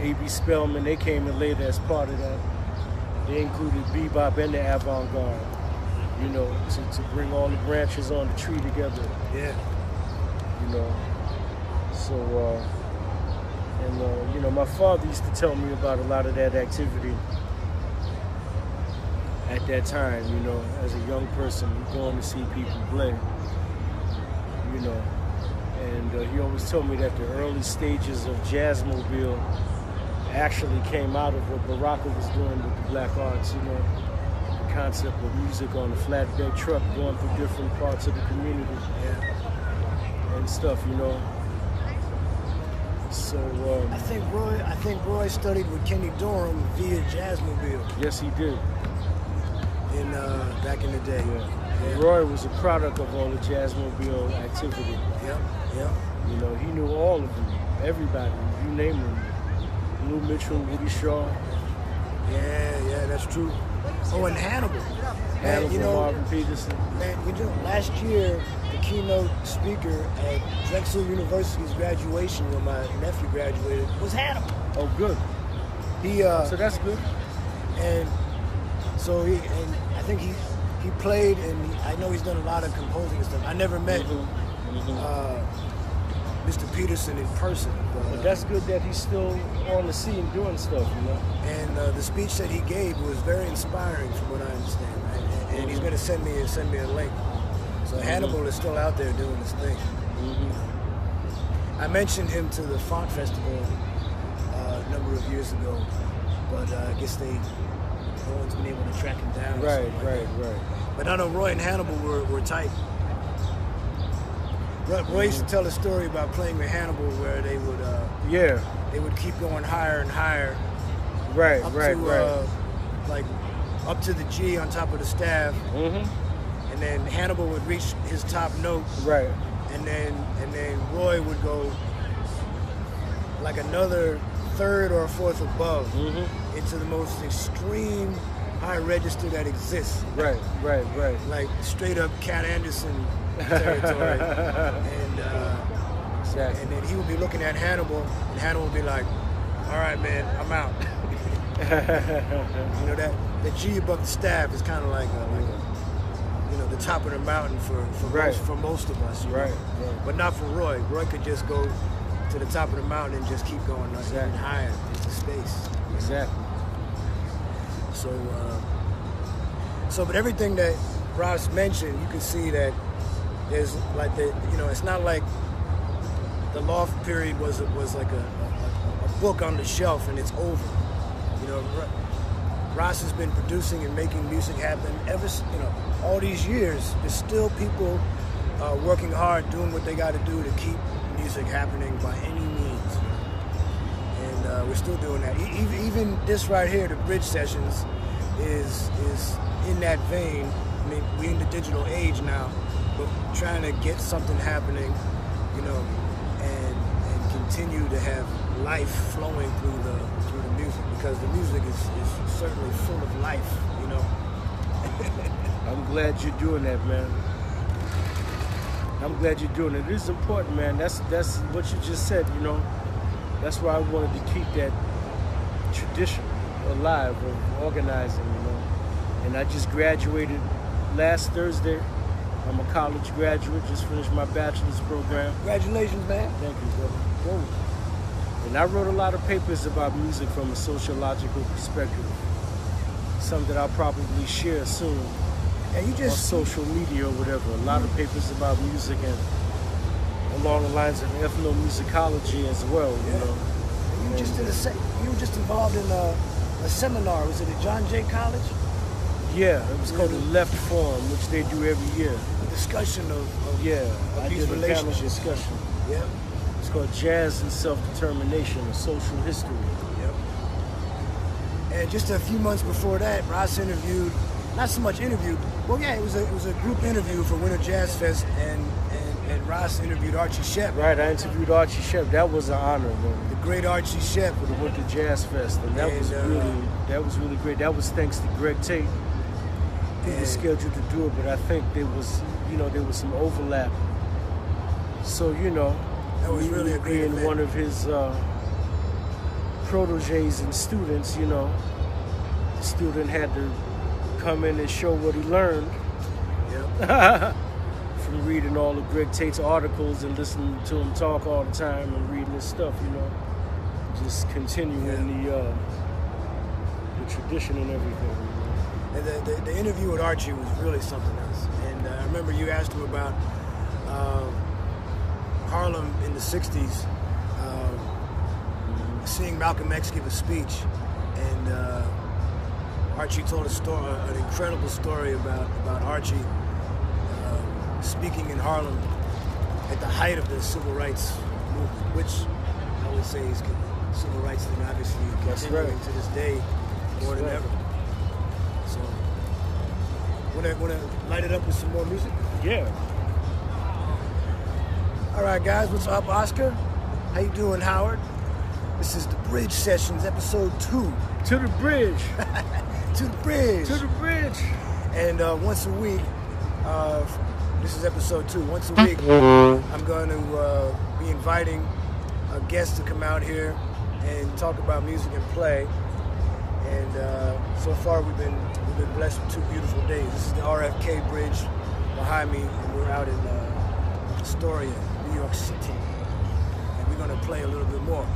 A.B. Spellman, they came in later as part of that. They included bebop and the avant-garde, you know, to bring all the branches on the tree together. Yeah. You know. So, you know, my father used to tell me about a lot of that activity at that time, you know, as a young person, going to see people play. You know, and he always told me that the early stages of Jazzmobile actually came out of what Baraka was doing with the Black Arts, you know, the concept of music on a flatbed truck going through different parts of the community, and stuff, you know. So I think Roy studied with Kenny Dorham via Jazzmobile. Yes, he did. In back in the day. Yeah. Roy was a product of all the Jazzmobile activity. Yep. You know, he knew all of them, everybody, you name them. Lou Mitchell, Woody Shaw. Yeah, that's true. Oh, and Hannibal. Hannibal, you know, Marvin Peterson. Man, you know, last year, the keynote speaker at Drexel University's graduation, when my nephew graduated, was Hannibal. Oh, good. So that's good. And so I think he played, and I know he's done a lot of composing and stuff. I never met Mr. Peterson in person. But that's good that he's still on the scene doing stuff, you know. And the speech that he gave was very inspiring, from what I understand. And he's going to send me a link. So Hannibal is still out there doing his thing. I mentioned him to the Font Festival a number of years ago, but I guess no one's been able to track him down. Right. But I know Roy and Hannibal were tight. Roy used to tell a story about playing with Hannibal where they would keep going higher and higher. Right. Like up to the G on top of the staff. And then Hannibal would reach his top note. Right. And then Roy would go like another third or fourth above into the most extreme high register that exists. Right. Like straight up Cat Anderson territory. Exactly. And then he would be looking at Hannibal, and Hannibal would be like, "All right, man, I'm out." You know, that G above the staff is kind of like you know, the top of the mountain for most of us. Right. But not for Roy. Roy could just go to the top of the mountain and just keep going even higher into space. Exactly. So, but everything that Ross mentioned, you can see that there's like it's not like the Loft period was like a book on the shelf and it's over. You know, Ross has been producing and making music happen all these years. There's still people working hard, doing what they got to do to keep music happening by any means. And we're still doing that. Even this right here, the Bridge Sessions, is in that vein. I mean, we're in the digital age now, but trying to get something happening, you know, and continue to have life flowing through the music, because the music is certainly full of life, you know. I'm glad you're doing that, man. I'm glad you're doing it. It is important, man. That's what you just said, you know. That's why I wanted to keep that tradition alive of organizing, you know. And I just graduated last Thursday. I'm a college graduate, just finished my bachelor's program. Congratulations, man. Thank you, brother. Whoa. And I wrote a lot of papers about music from a sociological perspective. Something that I'll probably share soon. And you just on social media or whatever. A lot of papers about music and along the lines of ethnomusicology as well, you know. And you just did you were just involved in a seminar. Was it at John Jay College? Yeah, it was called the Left Forum, which they do every year. A discussion of I these did a panel relationships. discussion. Yep. It's called Jazz and Self-Determination, a Social History. Yep. And just a few months before that, Ross interviewed, not so much interviewed, well, yeah, it was a group interview for Winter Jazz Fest, and Ross interviewed Archie Shepp. Right, I interviewed Archie Shepp. That was an honor, man. The great Archie Shepp. For the Winter Jazz Fest, and that was really great. That was thanks to Greg Tate. He was scheduled to do it, but I think there was some overlap. So, that was really a great being event. one of his proteges and students, the student had to come in and show what he learned. Yep. From reading all of Greg Tate's articles and listening to him talk all the time and reading his stuff, just continuing the tradition and everything. And the interview with Archie was really something else. And I remember you asked him about Harlem in the 60s, seeing Malcolm X give a speech, and Archie told an incredible story about Archie speaking in Harlem at the height of the civil rights movement, which I would say is civil rights thing obviously continuing to this day more than ever. So, wanna light it up with some more music? Yeah. All right, guys, what's up, Oscar? How you doing, Howard? This is the Bridge Sessions, episode 2. To the bridge. To the bridge. To the bridge. And once a week, this is episode 2. Once a week, I'm going to be inviting a guest to come out here and talk about music and play. And so far, we've been blessed with 2 beautiful days. This is the RFK Bridge behind me, and we're out in Astoria, New York City. And we're going to play a little bit more.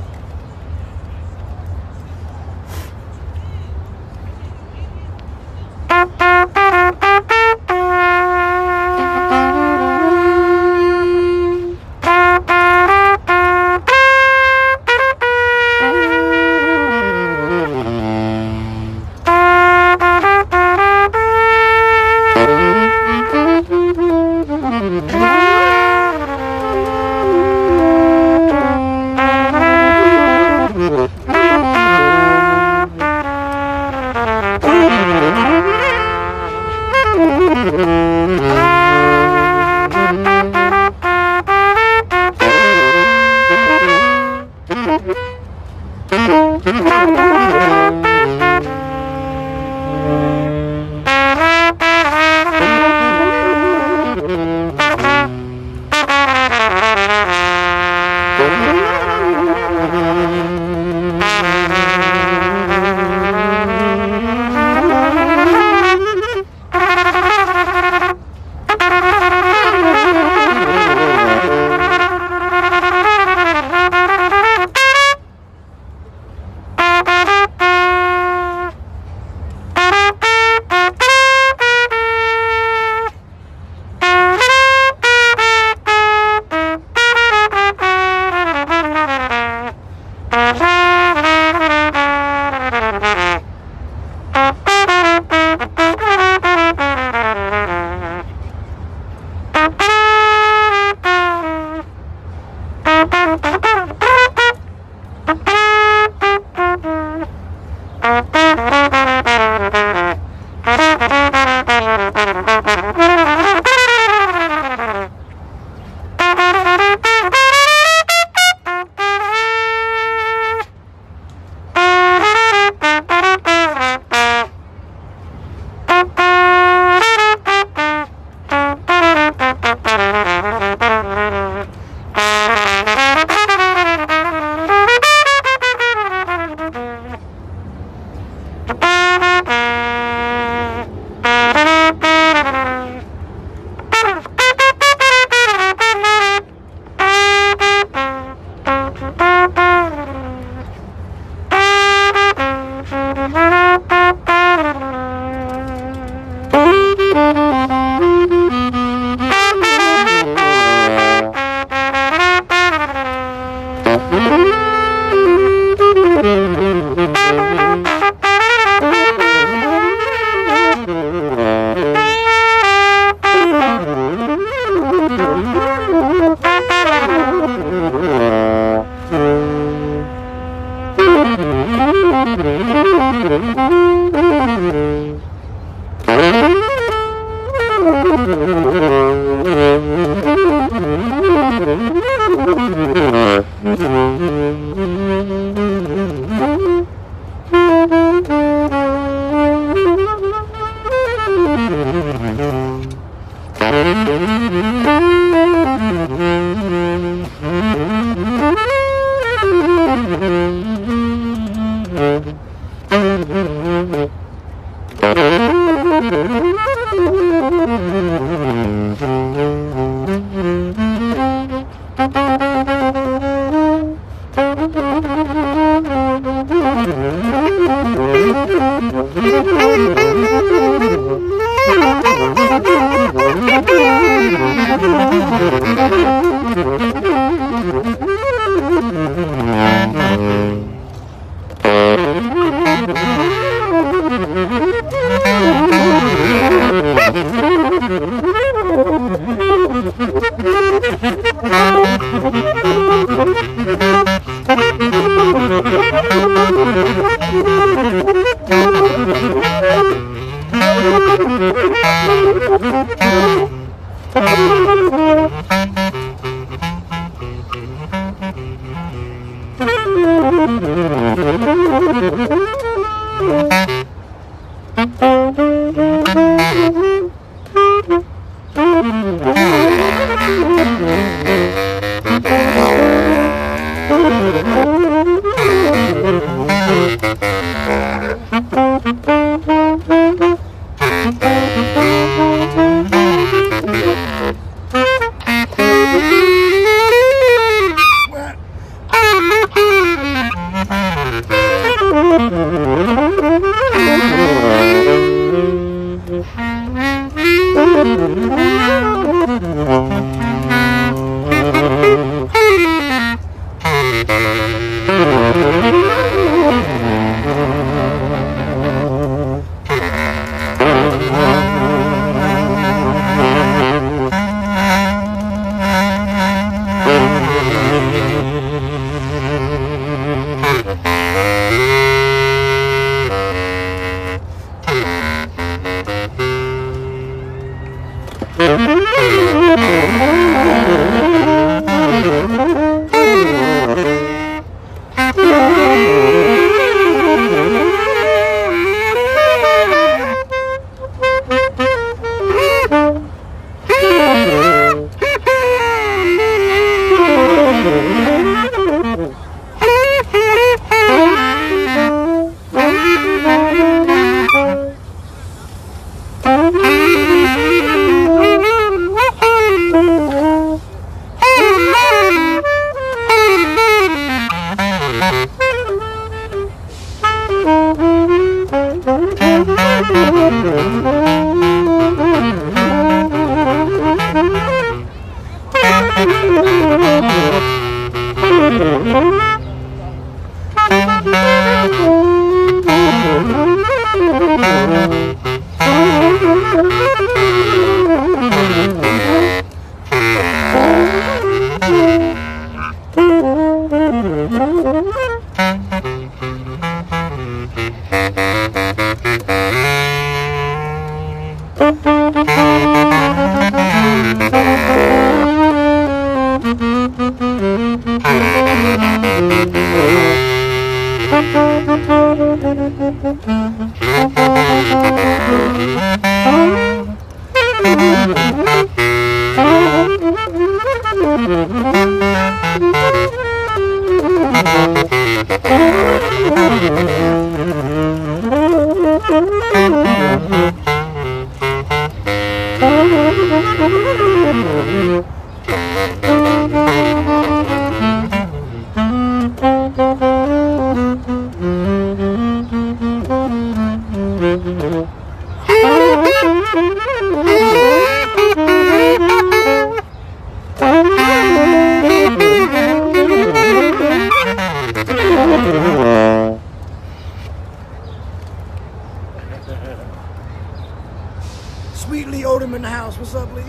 Sweet Lee Odom in the house. What's up, Lee?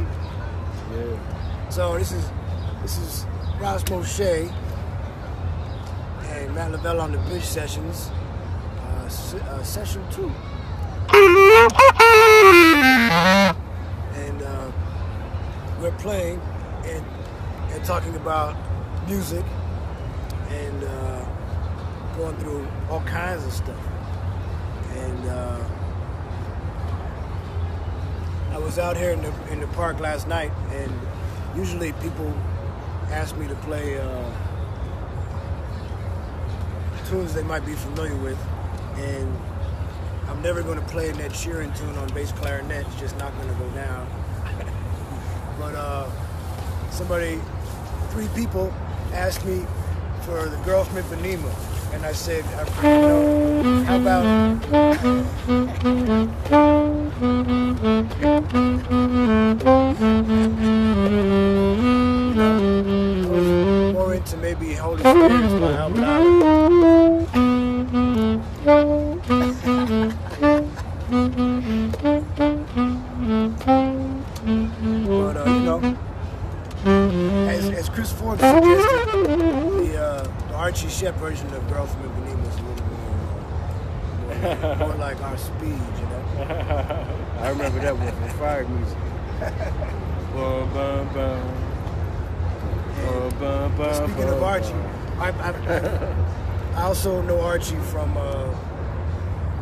Yeah. So this is Ross Moshe and Matt Lavelle on the Bridge Sessions, session 2. And we're playing and talking about music and going through all kinds of stuff. And I was out here in the park last night, and usually people ask me to play tunes they might be familiar with, and I'm never going to play Ned Sheeran tune on bass clarinet. It's just not going to go down. But three people asked me for the girl from Ipanema, and I said, how about more into maybe Holy Spirit's by Albert. But as Chris Forbes suggested, the Archie Shepp version of Girl from Ipanema is a little more like our speed, I remember that one from Fire Music. Speaking of Archie, I also know Archie from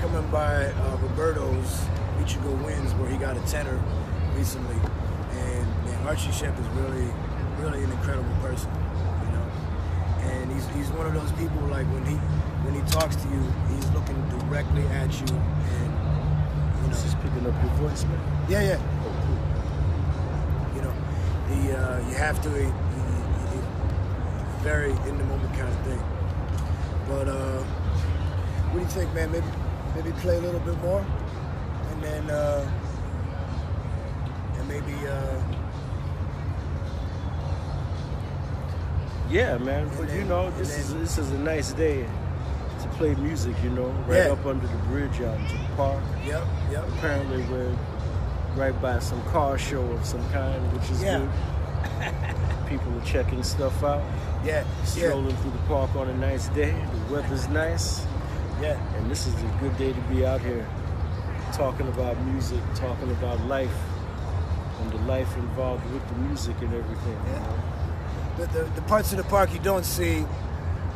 coming by Roberto's Michigo Winds, where he got a tenor recently, and man, Archie Shepp is really an incredible person, and he's one of those people, like when he talks to you, he's looking directly at you, and This is picking up your voice, man. Yeah. Oh, cool. You have to very in the moment kind of thing. But what do you think, man? Maybe play a little bit more, and then maybe. Yeah, man. But this is a nice day to play music. Right up under the bridge out into the park. Yep. Apparently, we're right by some car show of some kind, which is good. People are checking stuff out. Strolling through the park on a nice day. The weather's nice. Yeah. And this is a good day to be out here talking about music, talking about life, and the life involved with the music and everything. Yeah. The parts of the park you don't see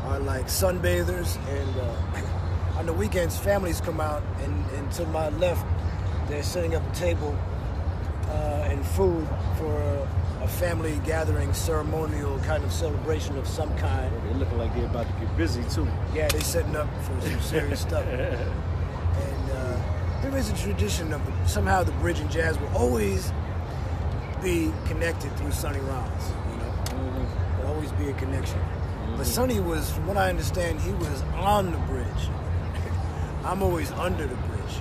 are like sunbathers, and on the weekends families come out, and to my left they're setting up a table and food for a family gathering, ceremonial kind of celebration of some kind. They're looking like they're about to get busy too. Yeah, they're setting up for some serious stuff. And there is a tradition of somehow the bridge and jazz will always be connected through Sonny Rollins. There'll always be a connection. But Sonny was, from what I understand, he was on the bridge. I'm always under the bridge.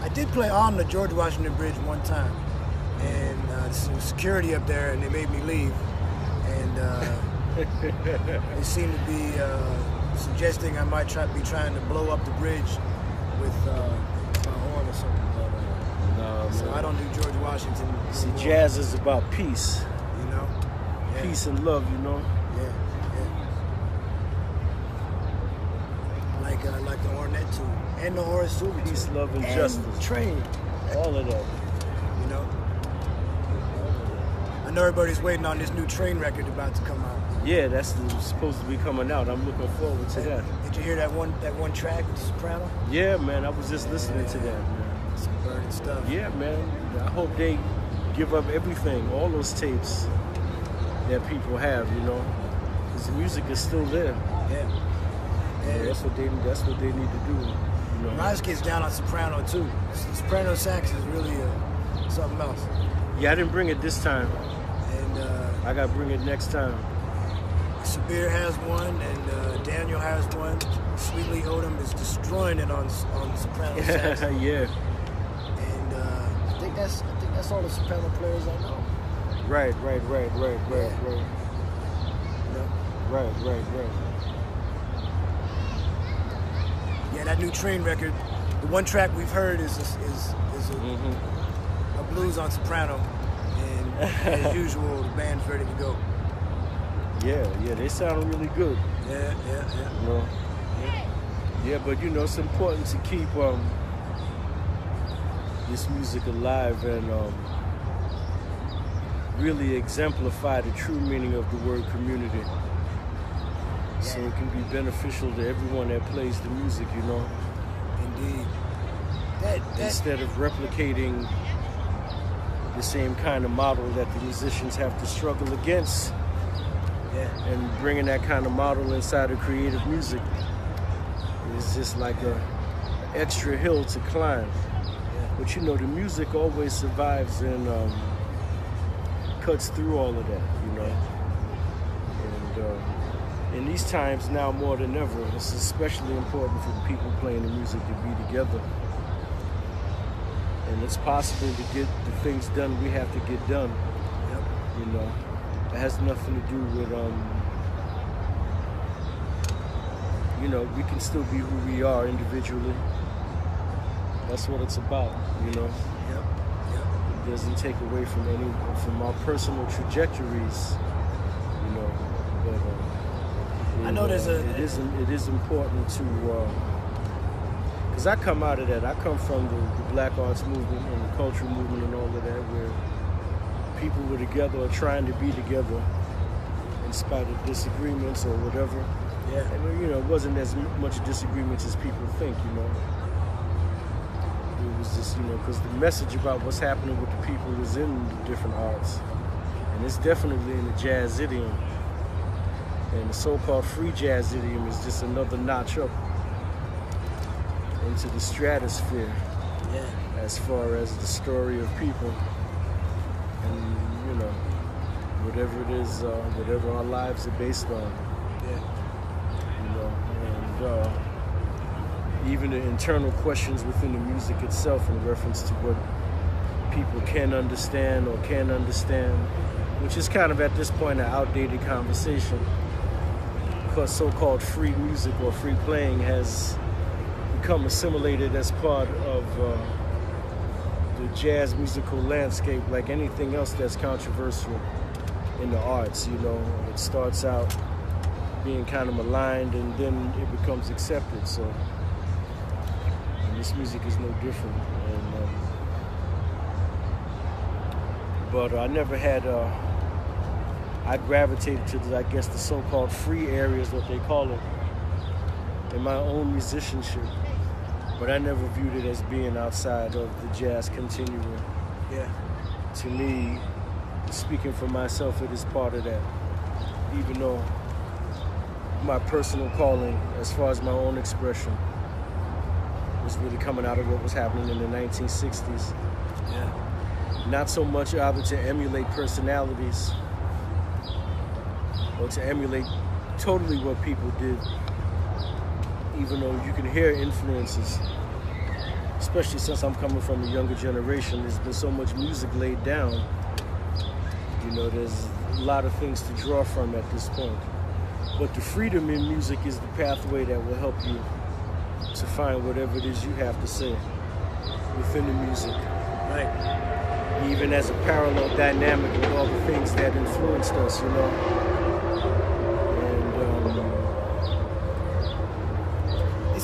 I did play on the George Washington Bridge one time, and some security up there, and they made me leave. And they seemed to be suggesting I might be trying to blow up the bridge with my horn or something. But, so I don't do George Washington. See, jazz is about peace. Yeah. Peace and love, Yeah. Like the Hornet too, and the Horace Silver. Peace, love, and justice. Train. All of that. I know everybody's waiting on this new Train record about to come out. Yeah, that's supposed to be coming out. I'm looking forward to that. Did you hear that one track with Soprano? Yeah, man. I was just listening to that, man. Some burning stuff. Yeah, man. I hope they give up everything, all those tapes that people have, because the music is still there. Yeah. That's what they need to do. Rise gets down on soprano too. Soprano sax is really something else. Yeah, I didn't bring it this time, and I got to bring it next time. Sabir has one, and Daniel has one. Sweetly Odom is destroying it on soprano sax. Yeah. And I think that's all the soprano players I know. Right. Yeah, that new Train record. The one track we've heard is a blues on soprano, and as usual, the band's ready to go. Yeah, they sound really good. Yeah. Yeah, but it's important to keep this music alive and really exemplify the true meaning of the word community. So it can be beneficial to everyone that plays the music, Indeed. Instead of replicating the same kind of model that the musicians have to struggle against, and bringing that kind of model inside of creative music is just like an extra hill to climb. But the music always survives and cuts through all of that, And in these times now more than ever, it's especially important for the people playing the music to be together. And it's possible to get the things done we have to get done. Yep. It has nothing to do with, we can still be who we are individually. That's what it's about, Yep. It doesn't take away from our personal trajectories, But I know it is important to, because I come out of that. I come from the Black Arts movement and the cultural movement and all of that, where people were together or trying to be together in spite of disagreements or whatever. Yeah. And it wasn't as much disagreements as people think, It was just, because the message about what's happening with the people is in the different arts. And it's definitely in the jazz idiom. And the so-called free jazz idiom is just another notch up into the stratosphere. Yeah. As far as the story of people. And, whatever it is, whatever our lives are based on. Yeah. And even the internal questions within the music itself in reference to what people can understand or can't understand, which is kind of at this point an outdated conversation, because so-called free music or free playing has become assimilated as part of the jazz musical landscape, like anything else that's controversial in the arts. It starts out being kind of maligned and then it becomes accepted. So and this music is no different. And, but I never had, I gravitated to, the so-called free areas, what they call it, in my own musicianship. But I never viewed it as being outside of the jazz continuum. Yeah. To me, speaking for myself, it is part of that. Even though my personal calling, as far as my own expression, was really coming out of what was happening in the 1960s. Yeah. Not so much either to emulate personalities or to emulate totally what people did, even though you can hear influences, especially since I'm coming from the younger generation. There's been so much music laid down. There's a lot of things to draw from at this point. But the freedom in music is the pathway that will help you to find whatever it is you have to say within the music. Right. Even as a parallel dynamic with all the things that influenced us,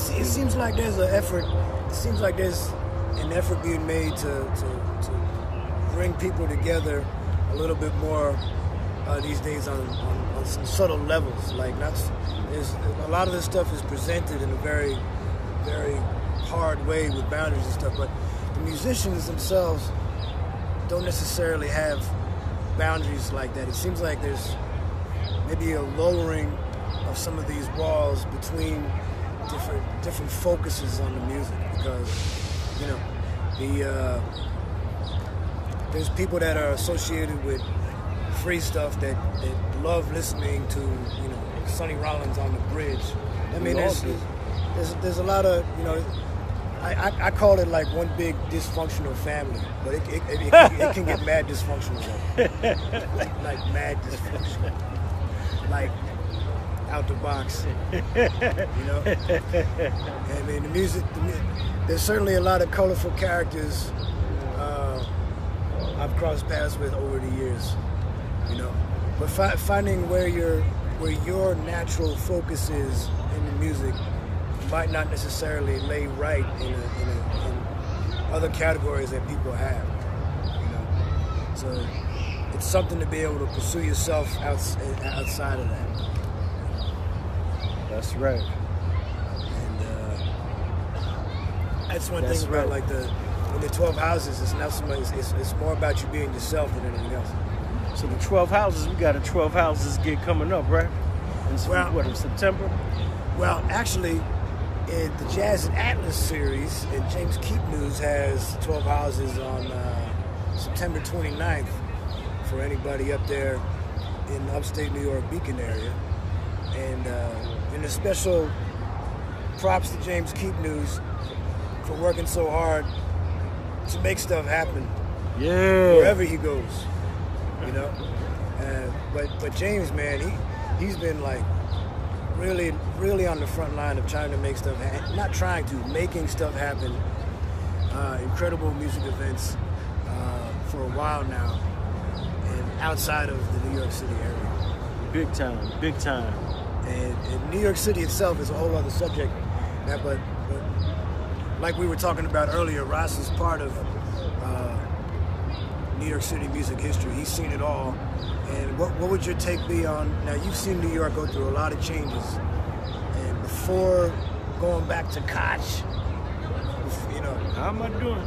And it seems like there's an effort. It seems like there's an effort being made to bring people together a little bit more these days on some subtle levels. Like there's a lot of this stuff is presented in a very, very hard way with boundaries and stuff. But the musicians themselves don't necessarily have boundaries like that. It seems like there's maybe a lowering of some of these walls between different focuses on the music, because there's people that are associated with free stuff that love listening to Sonny Rollins on the bridge. I mean, there's a lot of I call it like one big dysfunctional family, but it can get mad dysfunctional though. like mad dysfunctional, like out the box. I mean, the music. There's certainly a lot of colorful characters I've crossed paths with over the years. But finding where your natural focus is in the music might not necessarily lay right in other categories that people have. So it's something to be able to pursue yourself outside of that. That's right. And that's one thing about like the 12 houses. It's not so much. It's more about you being yourself than anything else. So the 12 houses, we got a 12 houses gig coming up, right? In September? Well, actually, the Jazz and Atlas series, and James Keep News has 12 houses on September 29th for anybody up there in the upstate New York Beacon area. And a special props to James Keep News for working so hard to make stuff happen. Yeah. Wherever he goes, you know. But James, man, he's been like really on the front line of trying to make stuff happen. Not trying to, making stuff happen. Incredible music events for a while now, and outside of the New York City area. Big time. And New York City itself is a whole other subject. But like we were talking about earlier, Ross is part of New York City music history. He's seen it all. And what would your take be on, now you've seen New York go through a lot of changes, and before going back to Koch, you know. How am I doing?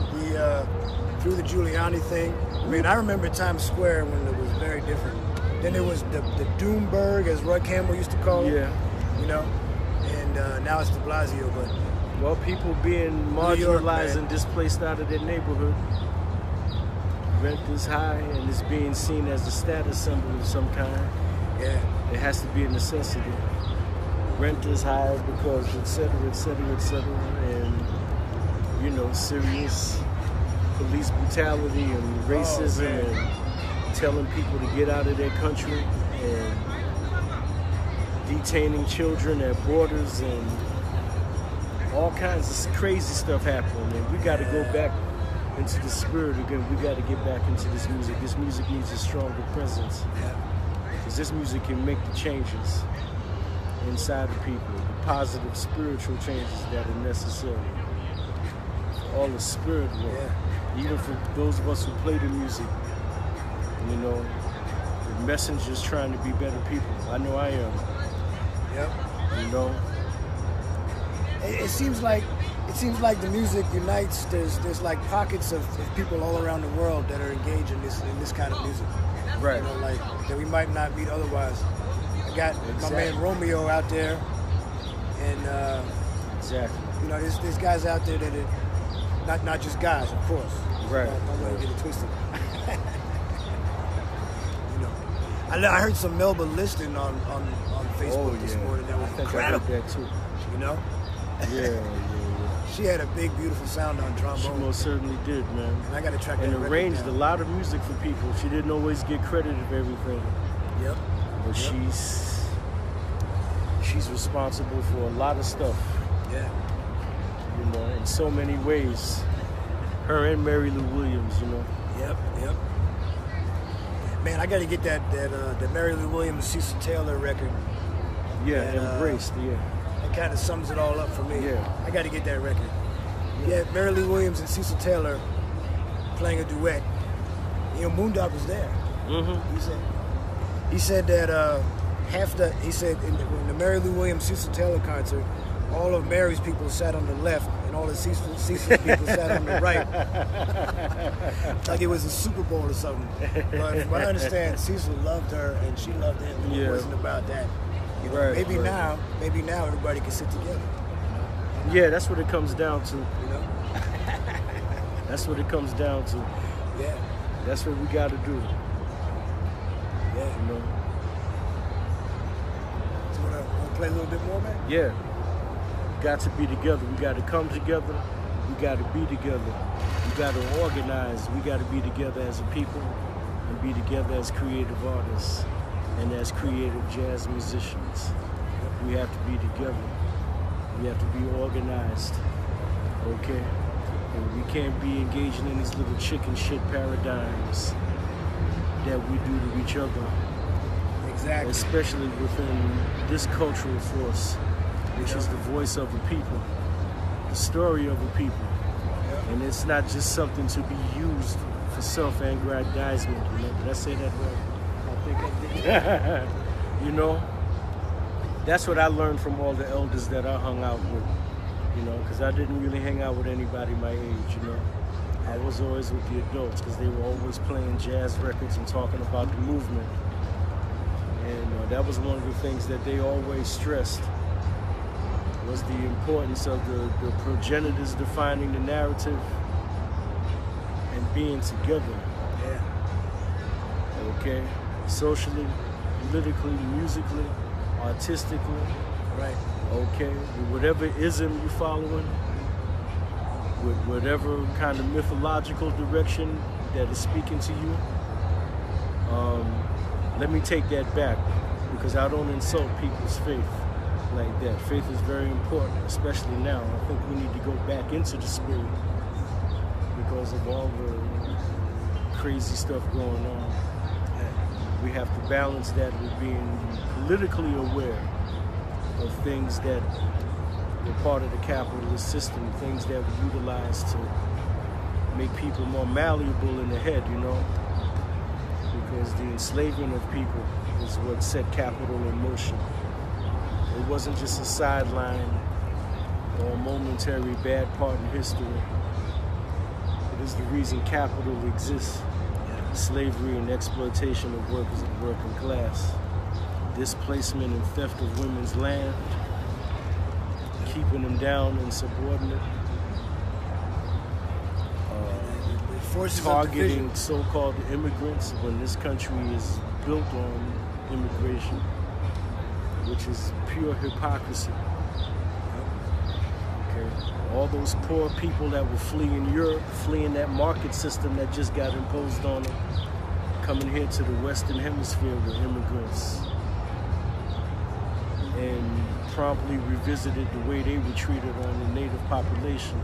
Through the Giuliani thing. I mean, I remember Times Square when it was very different. Then there was the Doomberg, as Roy Campbell used to call it. Yeah. You know, and now it's de Blasio, but. Well, people being marginalized and displaced out of their neighborhood. Rent is high and is being seen as a status symbol of some kind. Yeah. It has to be a necessity. Rent is high because et cetera, and, you know, serious police brutality and racism and telling people to get out of their country and detaining children at borders and all kinds of crazy stuff happening. And we got to go back into the spirit again. We got to get back into this music. This music needs a stronger presence. Because this music can make the changes inside of people, the positive spiritual changes that are necessary. All the spirit work, even for those of us who play the music, you know, the messengers trying to be better people. I know I am. Yep. You know? It seems like the music unites. There's like pockets of people all around the world that are engaged in this kind of music. Right. You know, like that we might not meet otherwise. I got my man Romeo out there, and exactly. You know, there's guys out there that are not just guys, of course. Right. Don't want to get it twisted. You know, I heard some Melba listing on Facebook this morning. That was incredible. I heard that too. You know. Yeah. She had a big, beautiful sound on trombone. She most certainly did, man. And I got to track that. And record arranged down. a lot of music for people. She didn't always get credit for everything. Yep. But she's responsible for a lot of stuff. Yeah. You know, in so many ways. Her and Mary Lou Williams, you know. Yep. Man, I got to get that Mary Lou Williams, Cecil Taylor record. Yeah, and, Embraced, It kind of sums it all up for me. Yeah. I got to get that record. Yeah, Mary Lou Williams and Cecil Taylor playing a duet. You know, Moondog was there. Mm-hmm. He said that in the Mary Lou Williams Cecil Taylor concert, all of Mary's people sat on the left and all of Cecil's people sat on the right. Like it was a Super Bowl or something. But from what I understand, Cecil loved her and she loved him, and it wasn't about that. You know, maybe now everybody can sit together. Yeah, that's what it comes down to. You know? That's what it comes down to. Yeah. That's what we got to do. Yeah. You know? So want to play a little bit more, man? Yeah. Got to be together. We got to come together. We got to be together. We got to organize. We got to be together as a people and be together as creative artists and as creative jazz musicians. We have to be together. We have to be organized. Okay? And we can't be engaging in these little chicken shit paradigms that we do to each other. Exactly. Especially within this cultural force, which is the voice of the people, the story of the people. Yep. And it's not just something to be used for self-aggrandizement. You know? Did I say that right? I think I did. You know? That's what I learned from all the elders that I hung out with. You know, because I didn't really hang out with anybody my age, you know. I was always with the adults because they were always playing jazz records and talking about the movement. And that was one of the things that they always stressed. was the importance of the progenitors defining the narrative and being together. Yeah. Okay? Socially, politically, musically, artistically. Right. Okay? With whatever ism you're following, with whatever kind of mythological direction that is speaking to you. Let me take that back, because I don't insult people's faith like that. Faith is very important, especially now. I think we need to go back into the spirit because of all the crazy stuff going on. We have to balance that with being politically aware of things that were part of the capitalist system, things that were utilized to make people more malleable in the head, you know? Because the enslavement of people is what set capital in motion. It wasn't just a sideline or a momentary bad part in history. It is the reason capital exists. Slavery and exploitation of workers of the working class. Displacement and theft of women's land. Keeping them down and subordinate. Targeting so-called immigrants when this country is built on immigration, which is pure hypocrisy. Okay. All those poor people that were fleeing Europe, fleeing that market system that just got imposed on them, coming here to the Western Hemisphere with immigrants, and promptly revisited the way they were treated on the native population.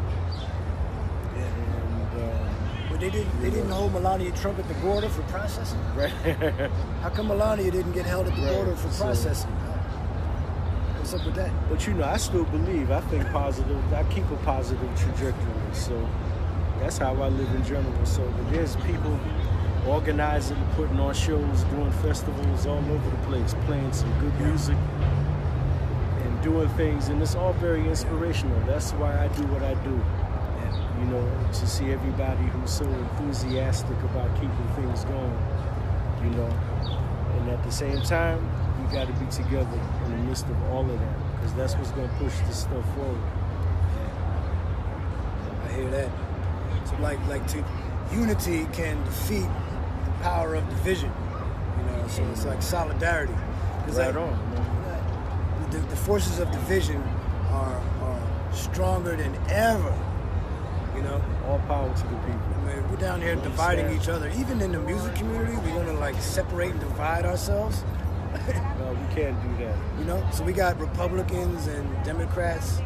They didn't hold Melania Trump at the border for processing? Right. How come Melania didn't get held at the border for processing? What's up with that? But you know, I still believe, I think positive, I keep a positive trajectory. So that's how I live in general. So there's people organizing, putting on shows, doing festivals all over the place, playing some good music and doing things. And it's all very inspirational. That's why I do what I do. You know, to see everybody who's so enthusiastic about keeping things going, you know. And at the same time, we got to be together in the midst of all of that, because that's what's going to push this stuff forward. Yeah. I hear that. So unity can defeat the power of division, you know, so it's like solidarity. Right on. The forces of division are stronger than ever. You know, all power to the people. I mean, we're down here dividing each other. Even in the music community, we're gonna separate and divide ourselves. No, we can't do that. You know, so we got Republicans and Democrats,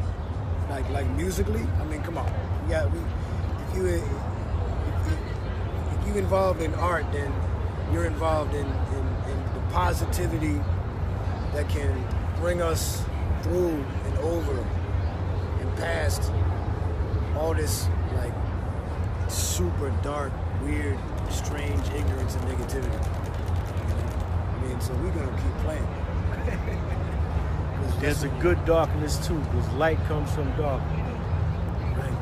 like musically. I mean, come on. If you involved in art, then you're involved in the positivity that can bring us through and over and past all this super dark, weird, strange ignorance and negativity. I mean, so we're gonna keep playing. There's a good darkness too, because light comes from darkness. Right.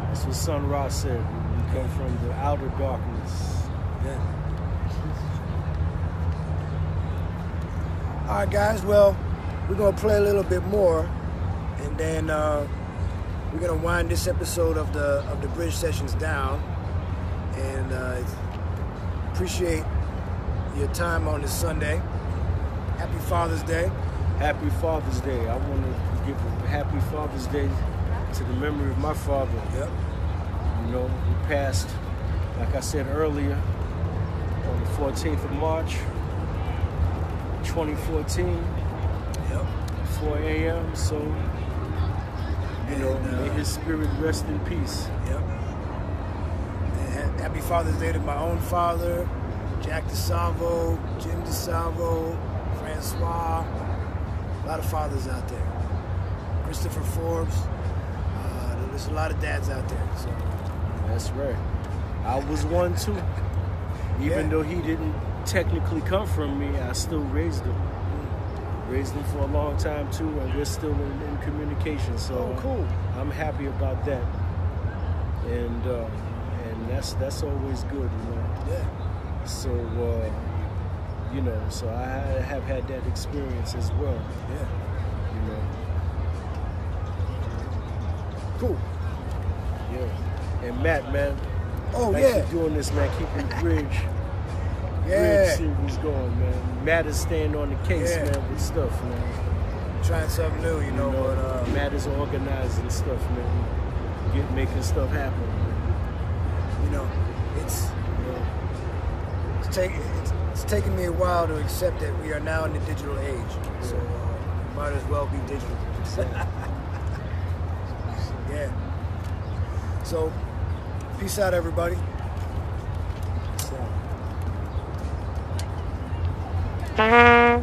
That's what Sun Ra said. We come from the outer darkness. Yeah. All right, guys. Well, we're gonna play a little bit more, and then we're gonna wind this episode of the Bridge Sessions down, and appreciate your time on this Sunday. Happy Father's Day. Happy Father's Day. I want to give a happy Father's Day to the memory of my father. Yep. You know, he passed, like I said earlier, on the 14th of March, 2014. Yep. 4 a.m. So, you know, may his spirit rest in peace. Yep. And happy Father's Day to my own father, Jack DeSalvo, Jim DeSalvo, Francois. A lot of fathers out there. Christopher Forbes. There's a lot of dads out there. So. That's right. I was one too. Even though he didn't technically come from me, I still raised him. Raised him for a long time too, and we're still in communication. So cool. I'm happy about that. And that's always good, you know. Yeah. So you know, so I have had that experience as well. Yeah. You know. Cool. Yeah. And Matt, man. Oh, thanks yeah. for doing this, man. Keeping the bridge series going, man. Matt is staying on the case, man, with stuff, man. Trying something new, you know. But Matt is organizing stuff, man. Making stuff happen. You know, it's taken me a while to accept that we are now in the digital age. Yeah. So might as well be digital. Yeah. So peace out, everybody. Peace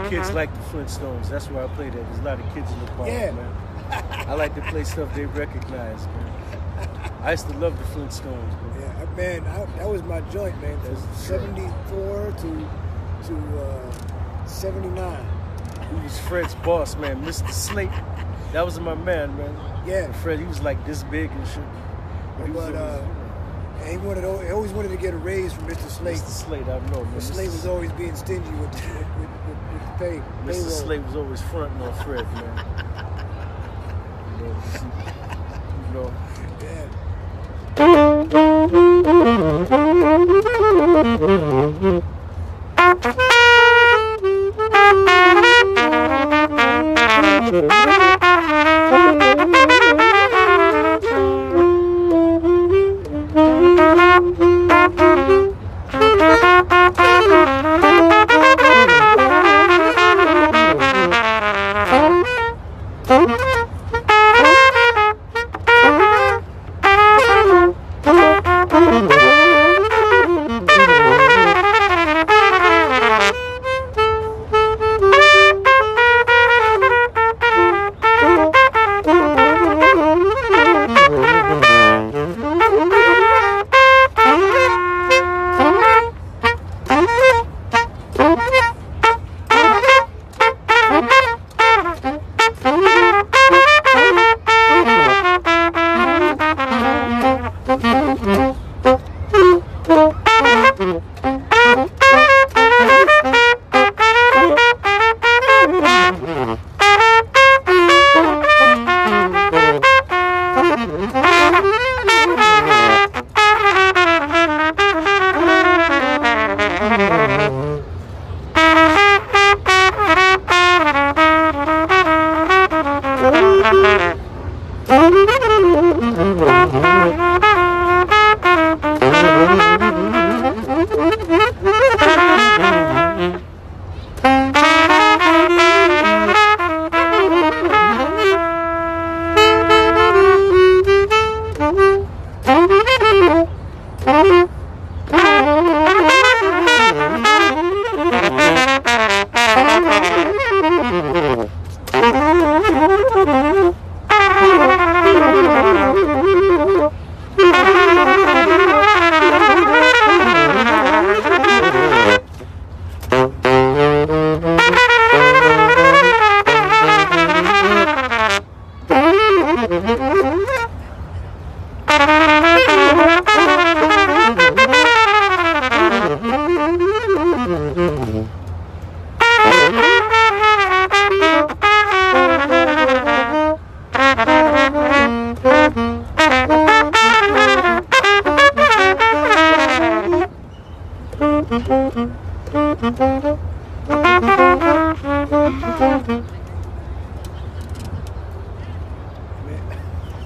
Kids like the Flintstones. That's where I play that. There's a lot of kids in the park, man. I like to play stuff they recognize, man. I used to love the Flintstones, man. Yeah, man, that was my joint, man. From 74 to 79. He was Fred's boss, man. Mr. Slate. That was my man, man. Yeah. And Fred, he was like this big and shit. He always wanted to get a raise from Mr. Slate. Mr. Slate, I know, man. Mr. Slate was always being stingy with the pay. Mr. Slate was always fronting on Fred, man. you know. Yeah.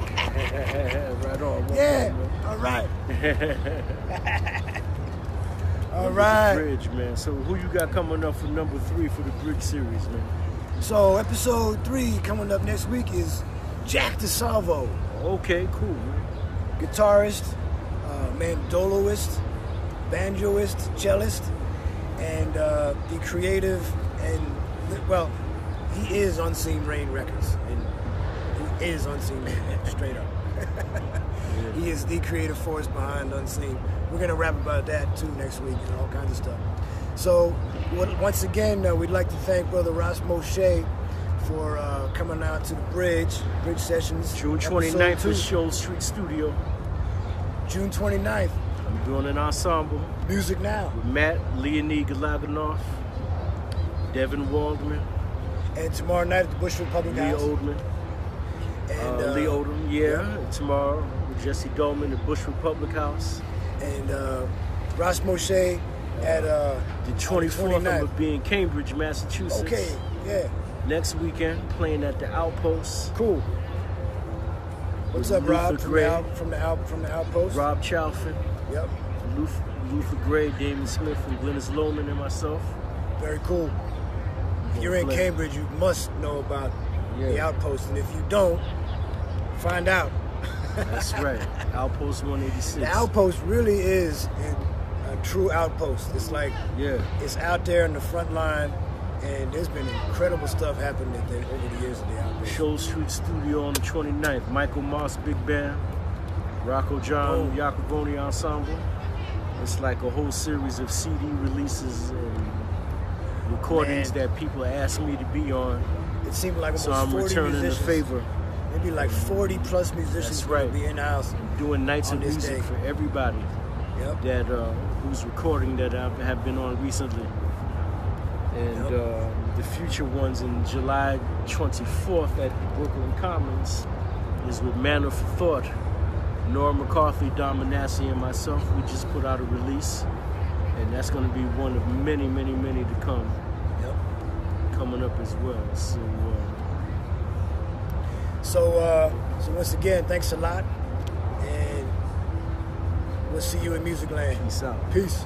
Right on. Yeah. All right. All The right. Bridge, man. So who you got coming up for number 3 for the Bridge series, man? So episode 3 coming up next week is Jack DeSalvo, Okay, cool, man. guitarist, mandoloist, banjoist, cellist, and the creative and well, he is Unseen Rain Records, and he is Unseen Rain, straight up. He is the creative force behind Unseen. We're gonna rap about that too next week and all kinds of stuff. So once again, we'd like to thank Brother Ross Moshe for coming out to the Bridge Sessions. June 29th at Shoal Street Studio. June 29th. I'm doing an ensemble Music Now. with Matt, Leonid Galaganoff, Devin Waldman, And tomorrow night at the Bushwick Public Lee House. Oldman. And, Lee Odom, and tomorrow with Jesse Dolman at Bushwick Public House. And Ross Moshe at The 24th, I'm 29th. going to be in Cambridge, Massachusetts. Okay, yeah, Next weekend, playing at the Outpost. cool. What's With up, Rob? Luther From Gray. the Outpost. Rob Chalfin, Yep, Luther Gray, Damon Smith, and Glennis Loman, and myself. very cool. If you're in play. Cambridge, you must know about the Yeah. Outpost, and if you don't, find out. That's right. Outpost 186. The Outpost really is a true outpost. It's like Yeah. it's out there in the front line, and there's been incredible stuff happening over the years at the Outpost. Shoal Street Studio on the 29th. Michael Moss Big Band, Rocco John Iacoboni Ensemble. It's like a whole series of CD releases and recordings Man. that people ask me to be on. It seemed like almost So I'm 40 returning the musicians. favor. Maybe like 40 plus musicians That's will right. be in the house. Doing nights On of this music day. for everybody Yep. that who's recording that I have been on recently. And the future ones in July 24th at the Brooklyn Commons is with Manna for Thought. Nora McCarthy, Don Manassi, and myself, we just put out a release. And that's going to be one of many, many, many to come. Yep. Coming up as well. So once again, thanks a lot, and we'll see you in Music Land. Peace out. Peace.